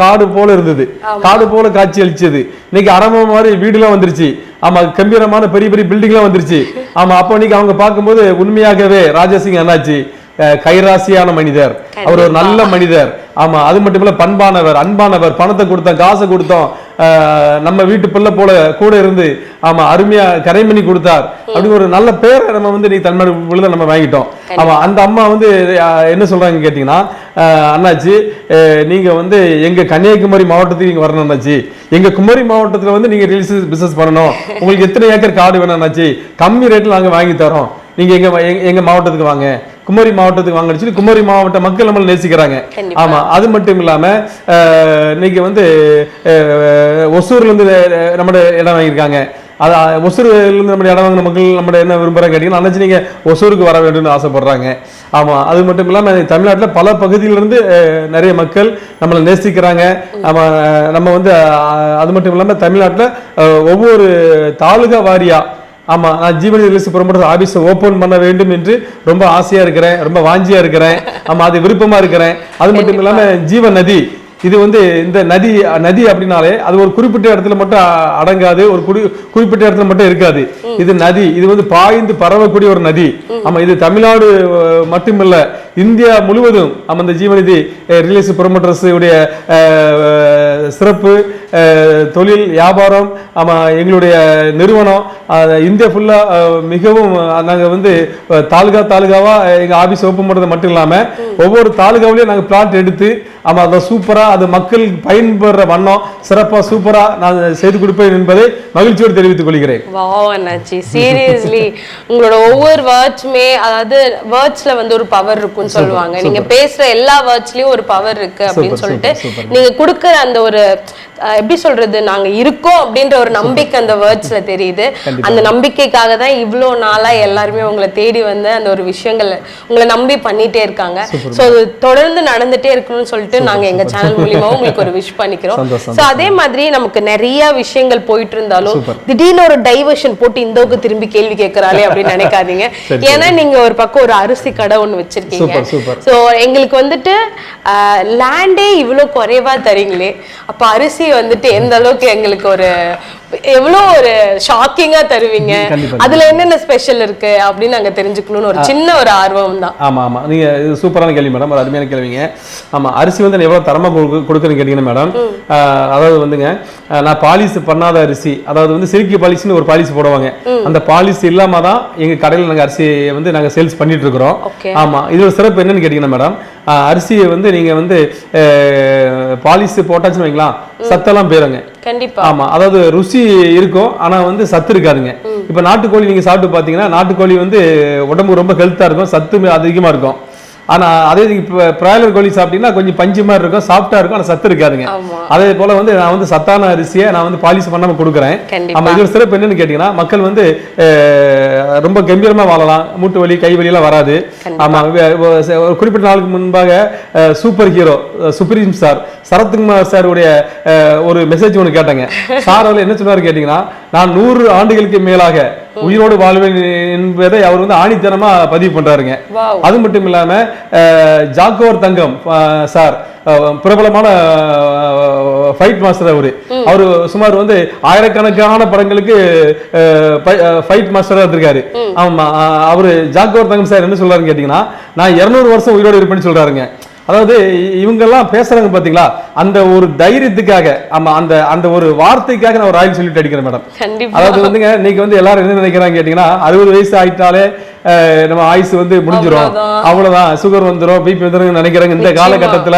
காடு போல இருந்தது, காடு போல காட்சி அளிச்சது. இன்னைக்கு அரம மாதிரி வீடுலாம் வந்துருச்சு. ஆமா கம்பீரமான பெரிய பெரிய பில்டிங்லாம் வந்துருச்சு. ஆமா அப்போ இன்னைக்கு அவங்க பார்க்கும்போது உண்மையாகவே ராஜாசிங் அண்ணாச்சி கைராசியான மனிதர், அவர் ஒரு நல்ல மனிதர். ஆமா அது மட்டும் இல்ல பண்பானவர், அன்பானவர், பணத்தை கொடுத்தோம், காசை கொடுத்தோம், நம்ம வீட்டு பிள்ளை போல கூட இருந்து ஆமா அருமையா கரைமணி கொடுத்தார் அப்படின்னு ஒரு நல்ல பேரை நம்ம வந்து நீ தன்மை விழுத நம்ம வாங்கிட்டோம். ஆமா அந்த அம்மா வந்து என்ன சொல்றாங்க கேட்டீங்கன்னா, அண்ணாச்சி நீங்க வந்து எங்க கன்னியாகுமரி மாவட்டத்துக்கு நீங்க வரணும் அண்ணாச்சி, எங்க குமரி மாவட்டத்துல வந்து நீங்க ரியல் பிசினஸ் பண்ணணும், உங்களுக்கு எத்தனை ஏக்கர் காடு வேணும் அண்ணாச்சி, கம்மி ரேட்ல நாங்க வாங்கி தரோம், நீங்க எங்க மாவட்டத்துக்கு வாங்க, குமரி மாவட்டத்துக்கு வாங்கன்னு சொல்லி குமரி மாவட்ட மக்கள் நம்மளை நேசிக்கிறாங்க. ஆமா அது மட்டும் இல்லாம இன்னைக்கு வந்து ஒசூர்ல இருந்து நம்ம இடம் வாங்கியிருக்காங்க. ஒசூர்ல இருந்து நம்ம இடம் வாங்கின மக்கள் நம்ம என்ன விரும்புறாங்க கேட்டீங்கன்னா, அன்னைக்கு நீங்க ஒசூருக்கு வர வேண்டும்னு ஆசைப்படுறாங்க. ஆமா அது மட்டும் இல்லாம தமிழ்நாட்டில் பல பகுதியிலிருந்து நிறைய மக்கள் நம்மளை நேசிக்கிறாங்க. நம்ம வந்து அது மட்டும் இல்லாம தமிழ்நாட்டில் ஒவ்வொரு தாலுகா வாரியா ஆமா நான் ஜீவன் ரியல் ப்ரமோட்டர்ஸ் ஆபீஸை ஓபன் பண்ண வேண்டும் என்று ரொம்ப ஆசையா இருக்கிறேன், ரொம்ப வாஞ்சியா இருக்கிறேன். ஆமா அது விருப்பமா இருக்கிறேன். அது மட்டும் இல்லாம ஜீவன் நதி, இது வந்து இந்த நதி அப்படின்னாலே அது ஒரு குறிப்பிட்ட இடத்துல மட்டும் அடங்காது, ஒரு குறிப்பிட்ட இடத்துல மட்டும் இருக்காது. இது நதி, இது வந்து பாய்ந்து பரவக்கூடிய ஒரு நதி. ஆமா இது தமிழ்நாடு மட்டுமில்ல இந்தியா முழுவதும் ஆமா இந்த ஜீவநிதி ரியல் ப்ரமோட்டர்ஸ் உடைய சிறப்பு தொழில் வியாபாரம் ஆமா எங்களுடைய நிறுவனம் இந்தியா ஃபுல்லா மிகவும் நாங்க வந்து தாலுகாவா எங்க ஆபீஸ் ஓபன் பண்றது மட்டும் இல்லாம ஒவ்வொரு தாலுகாவிலையும் நாங்க பிளாட் எடுத்து ஆமா அதை சூப்பரா அது மக்கள் பயன்படுற வண்ணம் சிறப்பா சூப்பரா நான் செய்து கொடுப்பேன் என்பதை மகிழ்ச்சியோடு தெரிவித்துக் கொள்கிறேன். வாவ் அண்ணாச்சி சீரியஸ்லி உங்களோட ஒவ்வொரு வேர்ட்ஸ்மே, அதாவது வேர்ட்ஸ்ல வந்து ஒரு பவர் இருக்கும்னு சொல்லுவாங்க. நீங்க பேசுற எல்லா வேர்ட்ஸ்லயும் ஒரு பவர் இருக்கு அப்படின்னு சொல்லிட்டு நீங்க கொடுக்குற அந்த ஒரு எப்படி சொல்றது, நாங்க இருக்கோம் அப்படின்ற ஒரு நம்பிக்கை அந்த வேர்ட்ஸ்ல தெரியுது. அந்த நம்பிக்கைக்காக தான் இவ்வளோ நாளா எல்லாருமே உங்களை தேடி வந்து அந்த ஒரு விஷயங்கள் உங்களை நம்பி பண்ணிட்டே இருக்காங்க. ஸோ அது தொடர்ந்து நடந்துட்டே இருக்கணும்னு சொல்லிட்டு நாங்க எங்க சேனல் மூலியமா உங்களுக்கு ஒரு விஷ் பண்ணிக்கிறோம். ஸோ அதே மாதிரி நமக்கு நிறைய விஷயங்கள் போயிட்டு இருந்தாலும் திடீர்னு ஒரு டைவர்ஷன் போட்டு இந்தோக்கு திரும்பி கேள்வி கேட்கறாளே அப்படின்னு நினைக்காதீங்க. ஏன்னா நீங்க ஒரு பக்கம் ஒரு அரிசி கடை ஒண்ணு வச்சிருக்கீங்க. ஸோ எங்களுக்கு வந்துட்டு லேண்டே இவ்வளவு குறைவா தரீங்களே, அப்ப அரிசி வந்துட்டு எந்த அளவுக்கு எங்களுக்கு ஒரு எவ்வளோ ஒரு ஷாக்கிங்கா தருவீங்க, அதுல என்னென்ன ஸ்பெஷல் இருக்கு அப்படின்னு நாங்க தெரிஞ்சுக்கணும்னு ஒரு சின்ன ஒரு ஆர்வம் தான். ஆமா ஆமா நீங்க சூப்பரான கேள்வி மேடம், ஒரு அருமையான கேள்விங்க. ஆமா அரிசி வந்து எவ்வளவு தரமா கொடுக்குறேன்னு கேட்டீங்கன்னா மேடம், அதாவது வந்துங்க நான் பாலிஷ் பண்ணாத அரிசி, அதாவது வந்து சில்கி பாலிஷ்னு ஒரு பாலிஷ் போடுவாங்க, அந்த பாலிஷ் இல்லாம தான் எங்க கடையில் நாங்க அரிசி வந்து நாங்க சேல்ஸ் பண்ணிட்டு இருக்கிறோம். ஆமா இதோட சிறப்பு என்னன்னு கேட்டீங்கன்னா மேடம், அரிசியை வந்து நீங்க வந்து பாலிஷ் போட்டாச்சுன்னு வைங்களா சத்தெல்லாம் போயிருங்க. கண்டிப்பா ஆமா அதாவது ருசி இருக்கும் ஆனா வந்து சத்து இருக்காதுங்க. இப்ப நாட்டுக்கோழி நீங்க சாப்பிட்டு பாத்தீங்கன்னா நாட்டுக்கோழி வந்து உடம்பு ரொம்ப ஹெல்த்தா இருக்கும், சத்து அதிகமா இருக்கும். ஆனா அதே இப்ப பிராய்லர் கோழி சாப்பிட்டீங்கன்னா கொஞ்சம் பஞ்சு மாதிரி இருக்கும், சாஃப்டா இருக்கும், ஆனா சத்து இருக்காதுங்க. அதே போல வந்து நான் வந்து சத்தான அரிசியை நான் வந்து பாலிஷ் பண்ணாம கொடுக்குறேன். ஆமா இதோட சிறப்பு என்னன்னு கேட்டீங்கன்னா, மக்கள் வந்து ரொம்ப கம்பீரமா வாழலாம், மூட்டு வலி கை வலி எல்லாம் வராது. ஆமா ஒரு குறிப்பிட்ட நாளுக்கு முன்பாக super hero supreme star Sarathkumar sir உடைய ஒரு மெசேஜ் ஒன்று கேட்டாங்க. சார் அவர் என்ன சொன்னாரு கேட்டீங்கன்னா, நான் 100 ஆண்டுகளுக்கு மேலாக உயிரோடு வாழ்வேன் என்பதை அவர் வந்து ஆணித்தனமா பதிவு பண்றாருங்க. அது மட்டும் இல்லாம ஜாக்கோர் தங்கம் சார் பிரபலமான ஃபைட் மாஸ்டர், அவரு சுமார் வந்து ஆயிரக்கணக்கான படங்களுக்கு ஃபைட் மாஸ்டரா இருந்திருக்காரு. ஆமா அவரு ஜாக்கோர் தங்கம் சார் என்ன சொல்றாருன்னு கேட்டீங்கன்னா, நான் 200 வருஷம் உயிரோடு இருப்பேன்னு சொல்றாருங்க. அதாவது இவங்கெல்லாம் பேசுறாங்க பாத்தீங்களா, அந்த ஒரு தைரியத்துக்காக ஆமா அந்த ஒரு வார்த்தைக்காக நான் ஒரு ஆயில் சொல்லிட்டு அடிக்கிறேன் மேடம். அதாவது வந்துங்க இன்னைக்கு வந்து எல்லாரும் என்ன நினைக்கிறாங்க கேட்டீங்கன்னா, 60 வயசு ஆயிட்டாலே நம்ம ஆயுசு வந்து முடிஞ்சிடும், அவ்வளவுதான் சுகர் வந்துடும் பிபி வந்துடும் நினைக்கிறாங்க. இந்த காலகட்டத்துல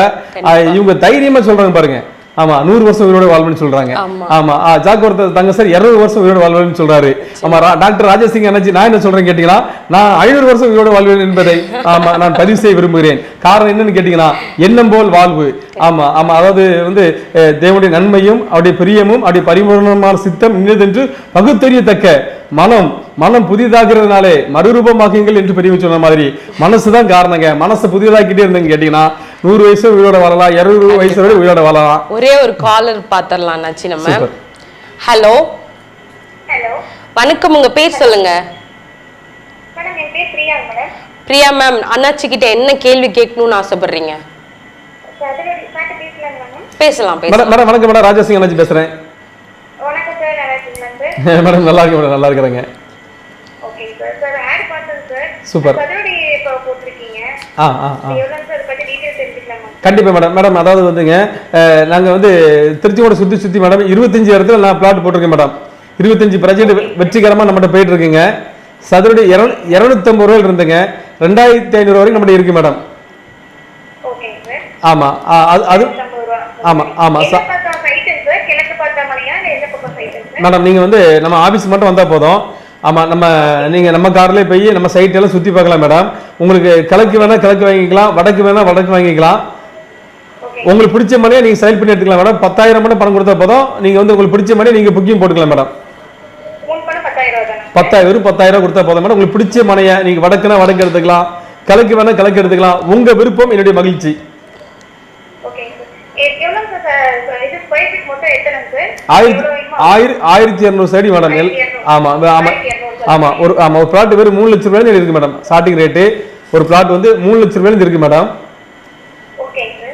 இவங்க தைரியமா சொல்றாங்க பாருங்க. ஆமா 100 வருஷம் உயிரோட வாழ்வுன்னு சொல்றாங்க. ஆமா ஜாக்கோர் தங்க சார் 200 வருஷம் உயிரோட வாழ்வுன்னு சொல்றாரு. ஆமா டாக்டர் ராஜாசிங் அண்ணாச்சி நான் என்ன சொல்றேன் கேட்டீங்கன்னா, நான் 500 வருஷம் உயிரோட வாழ்வேன் என்பதை ஆமா நான் பதிவு செய்ய விரும்புகிறேன். காரணம் என்னன்னு கேட்டீங்கன்னா, எண்ணம் போல் வாழ்வு. ஆமா ஆமா அதாவது வந்து தேவனுடைய நன்மையும் அவருடைய பிரியமும் அவருடைய பரிபூர்ணமான சித்தம் இன்னதென்று பகுத்தறியத்தக்க மனம் புதிதாகிறதுனாலே மறுரூபமாக்குங்கள் என்று பெரியவங்க சொன்ன மாதிரி மனசுதான் காரணங்க. மனசை புதிதாக்கிட்டே இருந்தேன்னு கேட்டீங்கன்னா 100 வயசு உயிரோட வாழலாம், 200 வயசு வரை உயிரோட வாழலாம். ஒரே ஒரு காலர் பாத்திரலாம் நம்ம. ஹலோ வணக்கம், உங்க பேர் சொல்லுங்க. பிரியா மேம், அண்ணாச்சி கிட்ட என்ன கேள்வி கேட்கணும்னு ஆசைப்படுறீங்க? பேசலாம். மேடம் வணக்கம் மேடம், ராஜாசிங் அண்ணாச்சி பேசுறேன். மேடம் நல்லா இருக்கு மேடம், நல்லா இருக்கிறேங்க. Okay sir. சார் ஆட் பார்த்தேன் சார். சூப்பர். அதோட இப்போ போட்டுருக்கீங்க. எவ்வளவு சார் பத்தி டீடைல்ஸ் தெரிஞ்சுக்கலாமா? கண்டிப்பா மேடம். மேடம் அதாவது வந்துங்க நாங்க வந்து திருச்சியோட சுத்தி மேடம் 25 இடத்துல நான் பிளாட் போட்டிருக்கேன் மேடம். 25 ப்ராஜெக்ட் வெற்றிகரமா நம்மகிட்ட போயிட்டு இருக்குங்க. சதுரடி 250 ரூபாயில இருந்துங்க 2500 வரைக்கும் நம்மகிட்ட இருக்கு மேடம். Okay sir. ஆமா அது ஆமா ஆமா மேடம். நீங்க வந்து நம்ம ஆபீஸ் மட்டும் வந்தா போதும். ஆமா நீங்க நம்ம கார்லயே போய் நம்ம சைட் எல்லாம் சுத்தி பார்க்கலாம் மேடம். உங்களுக்கு கிழக்கு வேணா கிழக்கு வாங்கிக்கலாம், வடக்கு வேணா வடக்கு வாங்கிக்கலாம். உங்களுக்கு பிடிச்ச மனையை நீங்க செலக்ட் பண்ணி எடுத்துக்கலாம் மேடம். 10,000 மட்டும் பணம் கொடுத்தா போதும். நீங்க வந்து உங்களுக்கு பிடிச்ச மனையை நீங்க புக்கிங் போட்டுக்கலாம் மேடம். 10,000 கொடுத்தா போதும் மேடம். உங்களுக்கு பிடிச்ச மனையை நீங்க வடக்குனா வடக்கு எடுத்துக்கலாம், கிழக்கு வேணா கிழக்கு எடுத்துக்கலாம். உங்க விருப்பம், என்னுடைய மகிழ்ச்சி. 1200 சடி மேடம். ஆமா ஆமா ஆமா. ஒரு பிளாட் வெறும் 3 லட்சம் ரூபாய் இருக்கு மேடம். ஸ்டார்டிங் ரேட்டு ஒரு பிளாட் வந்து 3 லட்சம் ரூபாய் இருக்கு மேடம்.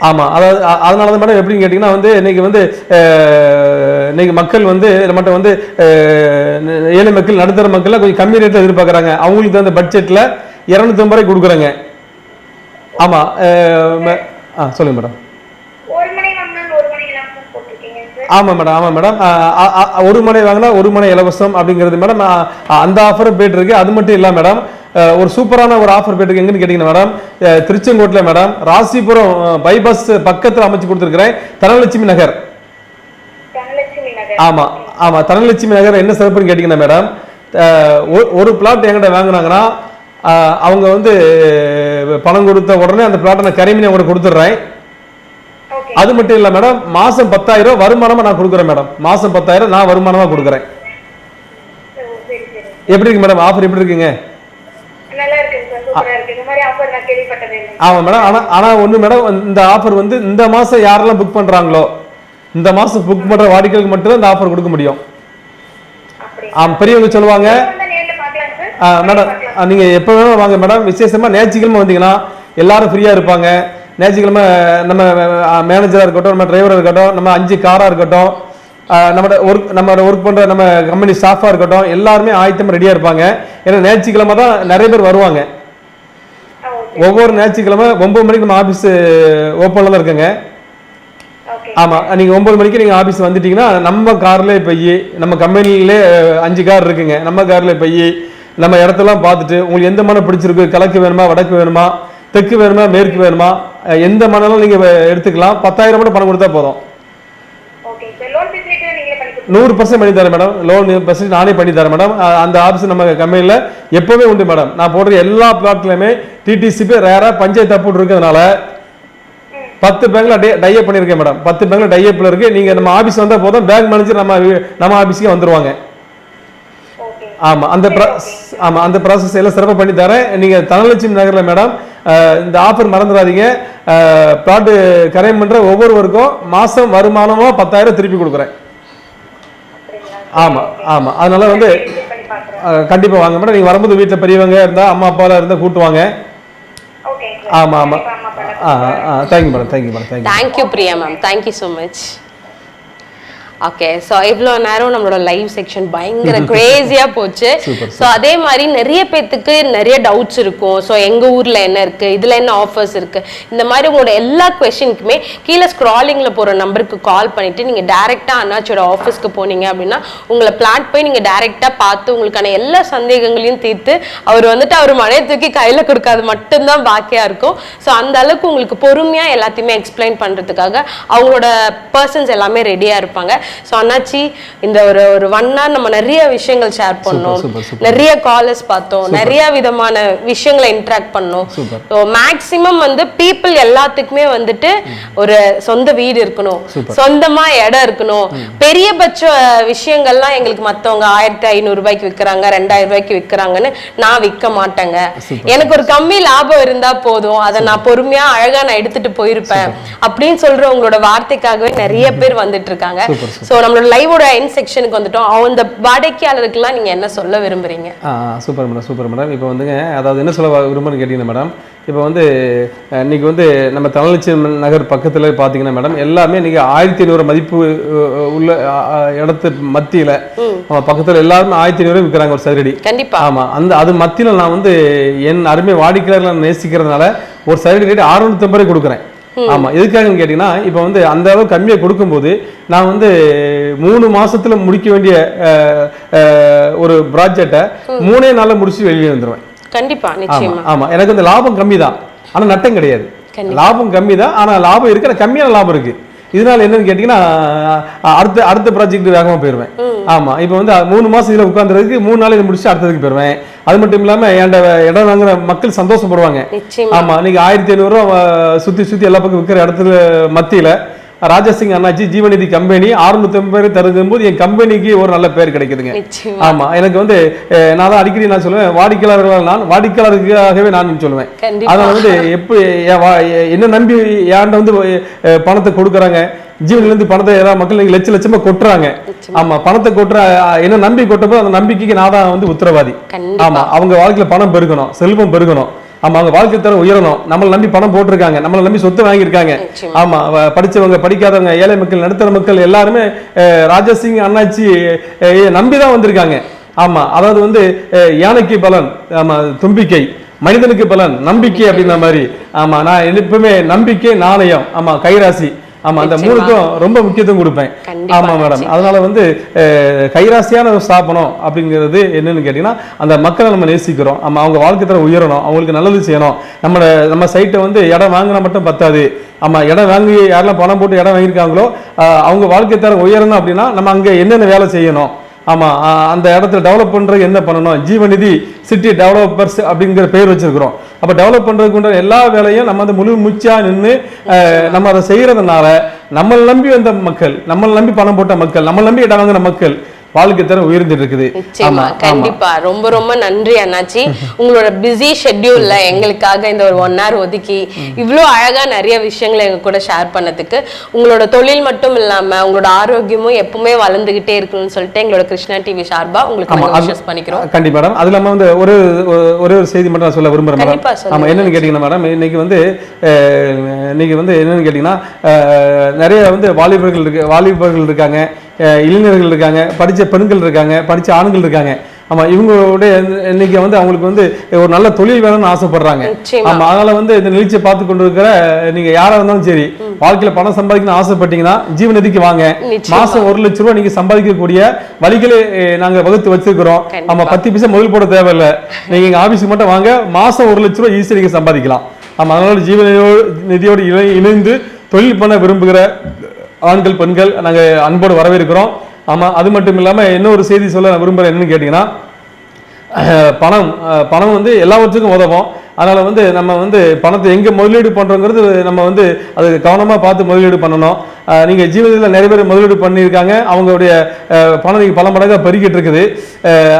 ஆமா. அதாவது அதனால தான் மேடம் எப்படின்னு கேட்டீங்கன்னா வந்து இன்னைக்கு மக்கள் வந்து நம்மகிட்ட வந்து ஏழை மக்கள், நடுத்தர மக்கள் கொஞ்சம் கம்மி ரேட்ல எதிர்பார்க்கறாங்க. அவங்களுக்கு அந்த பட்ஜெட்ல 250 ரூபாய் கொடுக்குறாங்க. ஆமா. சொல்லுங்க மேடம். ஆமா மேடம். ஆமா மேடம். ஒரு மனை வாங்கினா ஒரு மனை இலவசம் அப்படிங்கிறது மேடம். அந்த ஆஃபர் போயிட்டு இருக்கு. அது மட்டும் இல்ல மேடம், ஒரு சூப்பரான ஒரு ஆஃபர் போயிட்டு இருக்கு. எங்கன்னு கேட்டீங்கன்னா மேடம், திருச்செங்கோட்ல மேடம் ராசிபுரம் பைபாஸ் பக்கத்துல அமைச்சு கொடுத்துருக்கிறேன், தனலட்சுமி நகர். ஆமா ஆமா. தனலட்சுமி நகர் என்ன சிறப்புன்னு கேட்டீங்கன்னா மேடம், ஒரு பிளாட் என்கிட்ட வாங்கினாங்கன்னா அவங்க வந்து பணம் கொடுத்த உடனே அந்த பிளாட்டை நான் கரிமீனை அவங்க கொடுத்துட்றேன். அது மட்டும் இல்ல மேடம், மாசம் 10,000 வருமானமா நான் கொடுக்குறேன் மேடம். மாசம் 10,000 நான் வருமானமா கொடுக்குறேன். எப்படி இருக்கு மேடம்? ஆஃபர் எப்படி இருக்குங்க? ஆமா மேடம். ஆனா ஒண்ணு மேடம், இந்த ஆஃபர் வந்து இந்த மாசம் யாரெல்லாம் புக் பண்றாங்களோ, இந்த மாசம் புக் பண்ற வாடிக்கையாளருக்கு மட்டும் இந்த ஆஃபர் கொடுக்க முடியும். பெரியவங்க சொல்லுவாங்க மேடம், நீங்க எப்ப வேணும் வாங்க மேடம். விசேஷமா ஞாயிற்றுக்கிழமை வந்தீங்கன்னா எல்லாரும் ஃப்ரீயா இருப்பாங்க. ஞாயிற்றுக்கிழமை நம்ம மேனேஜரா இருக்கட்டும், நம்ம டிரைவரா இருக்கட்டும், நம்ம 5 காரா இருக்கட்டும், நம்ம ஒர்க் பண்ற நம்ம கம்பெனி ஸ்டாஃபா இருக்கட்டும், எல்லாருமே ஆயத்தமா ரெடியா இருப்பாங்க. ஏன்னா ஞாயிற்றுக்கிழமை தான் நிறைய பேர் வருவாங்க. ஒவ்வொரு ஞாயிற்றுக்கிழமை 9 மணிக்கு நம்ம ஆபீஸ் ஓப்பன்ல தான் இருக்குங்க. ஆமா. நீங்க 9 மணிக்கு நீங்க ஆபீஸ் வந்துட்டீங்கன்னா நம்ம கார்லயே போய், நம்ம கம்பெனிலே 5 கார் இருக்குங்க, நம்ம கார்லயே போய் நம்ம இடத்தெல்லாம் பார்த்துட்டு உங்களுக்கு எந்த மனம் பிடிச்சிருக்கு, கிழக்கு வேணுமா வடக்கு வேணுமா தெற்கு வேணுமா மேற்கு வேணுமா, எந்த மணலும் நீங்க எடுத்துக்கலாம். 10,000 மட்டும் பணம் கொடுத்தா போதும். 100% பண்ணி தரேன் மேடம். லோன் பெர்சன்ட் நானே பண்ணி தரேன் மேடம். அந்த ஆப்ஷன் நம்ம கம்பெனியில் எப்பவுமே உண்டு மேடம். நான் போடுற எல்லா பிளாட்லையுமே டிடிசிபி ரேரா பஞ்சாயத்து அப்ரூவ் இருக்கிறதுனால 10 பேங்க்ல டைப் பண்ணிருக்கேன் மேடம். 10 பேங்க்ல டைப்ல இருக்கு. நீங்க நம்ம ஆபீஸ் வந்தா போதும், பேங்க் மேனேஜர் நம்ம ஆபீஸ்க்கே வந்துருவாங்க. ஆமா. அந்த ப்ராசஸ் எல்லாம் சிறப்பாக பண்ணி தரேன். நீங்க தனலட்சுமி நகர்ல மேடம் இந்த ஆஃபர் மறந்துடாதீங்க. பிளாட் கரையம் பண்ற ஒவ்வொருவருக்கும் மாசம் வருமானமா 10,000 திருப்பி கொடுக்குறேன். ஆமா ஆமா. அதனால வந்து கண்டிப்பா வாங்க மேடம். நீங்க வரும்போது வீட்டுல பெரியவங்க இருந்தா, அம்மா அப்பாலாம் இருந்தா கூட்டுவாங்க. ஆமா ஆமா. Thank you madam. Thank you Priya ma'am. Thank you so much. Okay. So இவ்வளோ நேரம் நம்மளோட லைவ் செக்ஷன் பயங்கர கிரேசியாக போச்சு. ஸோ அதே மாதிரி நிறைய பேர்த்துக்கு நிறைய டவுட்ஸ் இருக்கும். ஸோ எங்கள் ஊரில் என்ன இருக்குது, இதில் என்ன ஆஃபர்ஸ் இருக்குது, இந்த மாதிரி உங்களோட எல்லா கொஷினுக்குமே கீழே ஸ்க்ராலிங்கில் போகிற நம்பருக்கு கால் பண்ணிவிட்டு நீங்கள் டேரெக்டாக அண்ணாச்சியோட ஆஃபீஸ்க்கு போனீங்க அப்படின்னா உங்களை பிளாட் போய் நீங்கள் டேரெக்டாக பார்த்து உங்களுக்கான எல்லா சந்தேகங்களையும் தீர்த்து அவர் வந்துட்டு அவர் மனையை தூக்கி கையில் கொடுக்காது மட்டும்தான் பாக்கியாக இருக்கும். ஸோ அந்த அளவுக்கு உங்களுக்கு பொறுமையாக எல்லாத்தையுமே எக்ஸ்பிளைன் பண்ணுறதுக்காக அவங்களோட பர்சன்ஸ் எல்லாமே ரெடியாக இருப்பாங்க. ஸோ அண்ணாச்சி இந்த ஒரு 1 hour நம்ம நிறைய விஷயங்கள் ஷேர் பண்ணோம், நிறைய காலர்ஸ் பார்த்தோம், நிறைய விதமான விஷயங்களை இன்ட்ராக்ட் பண்ணோம். ஸோ மேக்சிமம் வந்து பீப்புள் எல்லாத்துக்குமே வந்துட்டு ஒரு சொந்த வீடு இருக்கணும், சொந்தமா இடம் இருக்கணும். பெரியபட்ச விஷயங்கள்லாம் எங்களுக்கு மற்றவங்க 1,500 ரூபாய்க்கு விற்கிறாங்க, 2,000 ரூபாய்க்கு விற்கிறாங்கன்னு நான் விற்க மாட்டேங்க. எனக்கு ஒரு கம்மி லாபம் இருந்தா போதும், அதை நான் பொறுமையா அழகா நான் எடுத்துட்டு போயிருப்பேன் அப்படின்னு சொல்ற உங்களோட வார்த்தைக்காகவே நிறைய பேர் வந்துட்டு இருக்காங்க. ஸோ நம்மளோட லைவோட எண்ட் செக்ஷனுக்கு வந்துட்டோம். அந்த வாடிக்கையாளருக்குலாம் நீங்க என்ன சொல்ல விரும்புறீங்க? Super madam. இப்போ வந்துங்க, அதாவது என்ன சொல்ல விரும்புன்னு கேட்டீங்கன்னா மேடம், இப்போ வந்து இன்னைக்கு வந்து நம்ம தனலட்சுமி நகர் பக்கத்தில் பார்த்தீங்கன்னா மேடம், எல்லாமே இன்னைக்கு 1500 மதிப்பு உள்ள இடத்து மத்தியில பக்கத்தில் எல்லாருமே 1500 விற்கிறாங்க ஒரு சதுரடி. கண்டிப்பா. ஆமா, அது மத்தியில நான் வந்து என் அருமை வாடிக்கையாளர்களை நேசிக்கிறதுனால ஒரு சதுரடி ரேட் 650 கொடுக்குறேன். ஆமா, எதுக்காகன்னு கேட்டீங்கன்னா, இப்போ வந்து அந்த அளவு கம்மியாக கொடுக்கும்போது நான் வந்து 3 மாசத்துல முடிக்க வேண்டிய ஒரு ப்ராஜெக்டை 3 நாள்ல முடிச்சு வெளியே வந்துடுவேன். கண்டிப்பா, நிச்சயமா. ஆமா, எனக்கு இந்த லாபம் கம்மி தான், ஆனா நட்டம் கிடையாது. லாபம் கம்மி தான், ஆனா லாபம் இருக்கு, கம்மியான லாபம் இருக்கு. இதனால என்னன்னு கேட்டீங்கன்னா, அடுத்த ப்ராஜெக்ட் வேகமா போயிருவேன். ஆமா, இப்போ வந்து 3 மாசம் இதுல உட்கார்ந்துறதுக்கு 3 நாள் இதை முடிச்சு அடுத்ததுக்கு போயிருவேன். அது மட்டும் இல்லாம என் இடம் வாங்குற மக்கள் சந்தோஷப்படுவாங்க. ஆமா, இன்னைக்கு 1500 ரூபா சுத்தி எல்லா பக்கம் விற்கிற இடத்துல மத்தியில ராஜாசிங் அண்ணாச்சி ஜீவநிதி கம்பெனி 650 தருகும் போது என் கம்பெனிக்கு ஒரு நல்ல பேர் கிடைக்குதுங்க. ஆமா, எனக்கு வந்து நான் தான் அடிக்கடி நான் சொல்லுவேன், வாடிக்கையாளருக்காகவே நான் சொல்லுவேன். அதனால வந்து என்ன நம்பி யார்கிட்ட வந்து பணத்தை கொடுக்குறாங்க, ஜீவனிலிருந்து பணத்தை ஏதாவது மக்கள் லட்சமா கொட்டுறாங்க. ஆமா, பணத்தை கொட்டுற என்ன நம்பி கொட்டப்போ அந்த நம்பிக்கைக்கு நான் தான் வந்து உத்தரவாதி. ஆமா, அவங்க வாழ்க்கையில பணம் பெருகணும், செல்வம் பெருகணும். ஆமா, அவங்க வாழ்க்கை தரம் உயரணும். நம்மளை நம்பி பணம் போட்டிருக்காங்க, நம்மளை நம்பி சொத்து வாங்கியிருக்காங்க. ஆமா, படிச்சவங்க படிக்காதவங்க ஏழை மக்கள் நடுத்தர மக்கள் எல்லாருமே ராஜாசிங் அண்ணாச்சி நம்பிதான் வந்திருக்காங்க. ஆமா, அதாவது வந்து யானைக்கு பலன் ஆமா தும்பிக்கை, மனிதனுக்கு பலன் நம்பிக்கை அப்படின்ற மாதிரி. ஆமா, நான் எப்பவுமே நம்பிக்கை, நாணயம், ஆமா கைராசி, ஆமா அந்த மூணுக்கும் ரொம்ப முக்கியத்துவம் கொடுப்பேன். ஆமா மேடம், அதனால வந்து கைராசியான ஸ்தாபனம் அப்படிங்கிறது என்னன்னு கேட்டீங்கன்னா, அந்த மக்களை நம்ம நேசிக்கிறோம். ஆமா, அவங்க வாழ்க்கை தரம் உயரணும், அவங்களுக்கு நல்லது செய்யணும். நம்ம சைட்டை வந்து இடம் வாங்கினா மட்டும் பத்தாது. ஆமா, இடம் வாங்கி யாரெல்லாம் பணம் போட்டு இடம் வாங்கியிருக்காங்களோ அவங்க வாழ்க்கை தரம் உயரணும் அப்படின்னா நம்ம அங்க என்னென்ன வேலை செய்யணும், ஆமா அந்த இடத்துல டெவலப் பண்றது என்ன பண்ணணும், ஜீவநிதி சிட்டி டெவலப்பர்ஸ் அப்படிங்கிற பேர் வச்சிருக்கிறோம். அப்ப டெவலப் பண்றதுக்கு எல்லா வேலையும் நம்ம அந்த முழு மூச்சா நின்று நம்ம அதை செய்யறதுனால நம்மளை நம்பி வந்த மக்கள், நம்மளை நம்பி பணம் போட்ட மக்கள், நம்மளை நம்பி இடம் வாங்கின மக்கள் வாழ்க்கை தரம் உயர்ந்துட்டு இருக்குது. நிச்சயமா, கண்டிப்பா. ரொம்ப ரொம்ப நன்றி அண்ணாச்சி. உங்களோட பிஸி ஷெட்யூல்ல எங்களுக்காக இந்த ஒரு 1 hour ஒதுக்கி இவ்வளோ அழகா நிறைய விஷயங்களை எங்க கூட ஷேர் பண்ணதுக்கு, உங்களோட தொழில் மட்டும் இல்லாம உங்களோட ஆரோக்கியமும் எப்பவுமே வளர்ந்துகிட்டே இருக்கணும்னு சொல்லிட்டு எங்களோட கிருஷ்ணா டிவி சார்பா உங்களுக்கு விஷஸ் பண்ணிக்கிறோம். கண்டிப்பா மேடம். அது இல்லாம வந்து ஒரு செய்தி மட்டும் நான் சொல்ல விரும்புறேன் மேடம். ஆமா, என்னன்னு கேட்டீங்கன்னா மேடம், இன்னைக்கு வந்து என்னன்னு கேட்டீங்கன்னா, நிறைய வந்து வாலிபர்கள் இருக்காங்க, இளைஞர்கள் இருக்காங்க, படிச்ச பெண்கள் இருக்காங்க, படிச்ச ஆண்கள் இருக்காங்க. ஆமா, இவங்களுடைய இன்னைக்கு வந்து அவங்களுக்கு வந்து ஒரு நல்ல தொழில் வேணும்னு ஆசைப்படுறாங்க. ஆமா, அதனால வந்து இந்த நிகழ்ச்சியை பார்த்து கொண்டு இருக்கிற நீங்க யாரா இருந்தாலும் சரி, வாழ்க்கையில பணம் சம்பாதிக்கணும்னு ஆசைப்பட்டீங்கன்னா ஜீவநிதிக்கு வாங்க. மாசம் 1 லட்சம் ரூபாய் நீங்க சம்பாதிக்கக்கூடிய வழிகளை நாங்க வகுத்து வச்சிருக்கிறோம். ஆமா, 10 பைசா முதல் போட தேவையில்லை. நீங்க எங்க ஆபீஸுக்கு மட்டும் வாங்க, மாசம் 1 லட்சம் ரூபாய் ஈஸியா நீங்க சம்பாதிக்கலாம். ஆமா, அதனால ஜீவநிதியோடு இணைந்து தொழில் பண்ண விரும்புகிற ஆண்கள் பெண்கள் நாங்கள் அன்போடு வரவேற்கிறோம். ஆமாம், அது மட்டும் இல்லாமல் இன்னொரு செய்தி சொல்ல நான் விரும்புகிறேன். என்னன்னு கேட்டிங்கன்னா, பணம் வந்து எல்லாவற்றுக்கும் உதவும். அதனால் வந்து நம்ம வந்து பணத்தை எங்கே முதலீடு பண்ணுறோங்கிறது நம்ம வந்து அது கவனமாக பார்த்து முதலீடு பண்ணணும். நீங்கள் ஜீவனத்தில் நிறைய பேர் முதலீடு பண்ணியிருக்காங்க, அவங்களுடைய பணம் நீங்கள் பல மடங்காக பெருகிட்டு இருக்குது.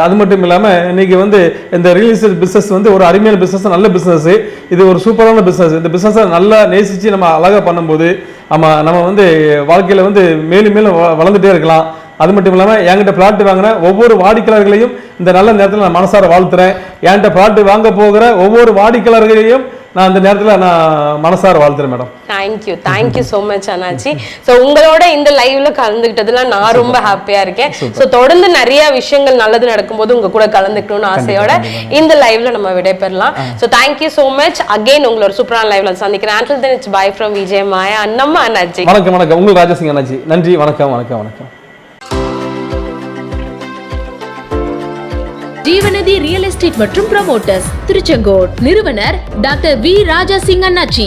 அது மட்டும் இல்லாமல் இன்றைக்கி வந்து இந்த ரியல் எஸ்டேட் பிஸ்னஸ் வந்து ஒரு அருமையான பிஸ்னஸ், நல்ல பிஸ்னஸ். இது ஒரு சூப்பரான பிஸ்னஸ். இந்த பிஸ்னஸை நல்லா நேசித்து நம்ம அழகாக பண்ணும்போது நம்ம வந்து வாழ்க்கையில் வந்து மேலும் மேலும் வளர்ந்துட்டே இருக்கலாம். அது மட்டும் இல்லாமல் என்கிட்ட பிளாட் வாங்கின ஒவ்வொரு வாடிக்கையாளர்களையும் இந்த நல்ல நேரத்தில் நான் மனசார வாழ்த்துறேன். என்கிட்ட பிளாட் வாங்க போகிற ஒவ்வொரு வாடிக்கையாளர்களையும் நான் இந்த நேரத்தில் நான் மனசார வாழ்த்துறேன் மேடம். தேங்க்யூ ஸோ மச் அண்ணாச்சி. ஸோ உங்களோட இந்த லைவ்ல கலந்துக்கிட்டதுல நான் ரொம்ப ஹாப்பியா இருக்கேன். ஸோ தொடர்ந்து நிறைய விஷயங்கள் நல்லது நடக்கும்போது உங்க கூட கலந்துக்கணும்னு ஆசையோட இந்த லைவ்ல நம்ம விடைபெறலாம். So thank you so much again. உங்களோட சூப்பரான லைவ்ல சந்திக்கிறேன். Until then, it's bye from Vijay மாயா அண்ணம்மா அண்ணாச்சி. வணக்கம். உங்கள் ராஜாசிங் அண்ணாச்சி. நன்றி. வணக்கம். ஜீவநதி ரியல் எஸ்டேட் மற்றும் ப்ரமோட்டர்ஸ், திருச்செங்கோடு. நிறுவனர் டாக்டர் வி ராஜா சிங் அண்ணாச்சி.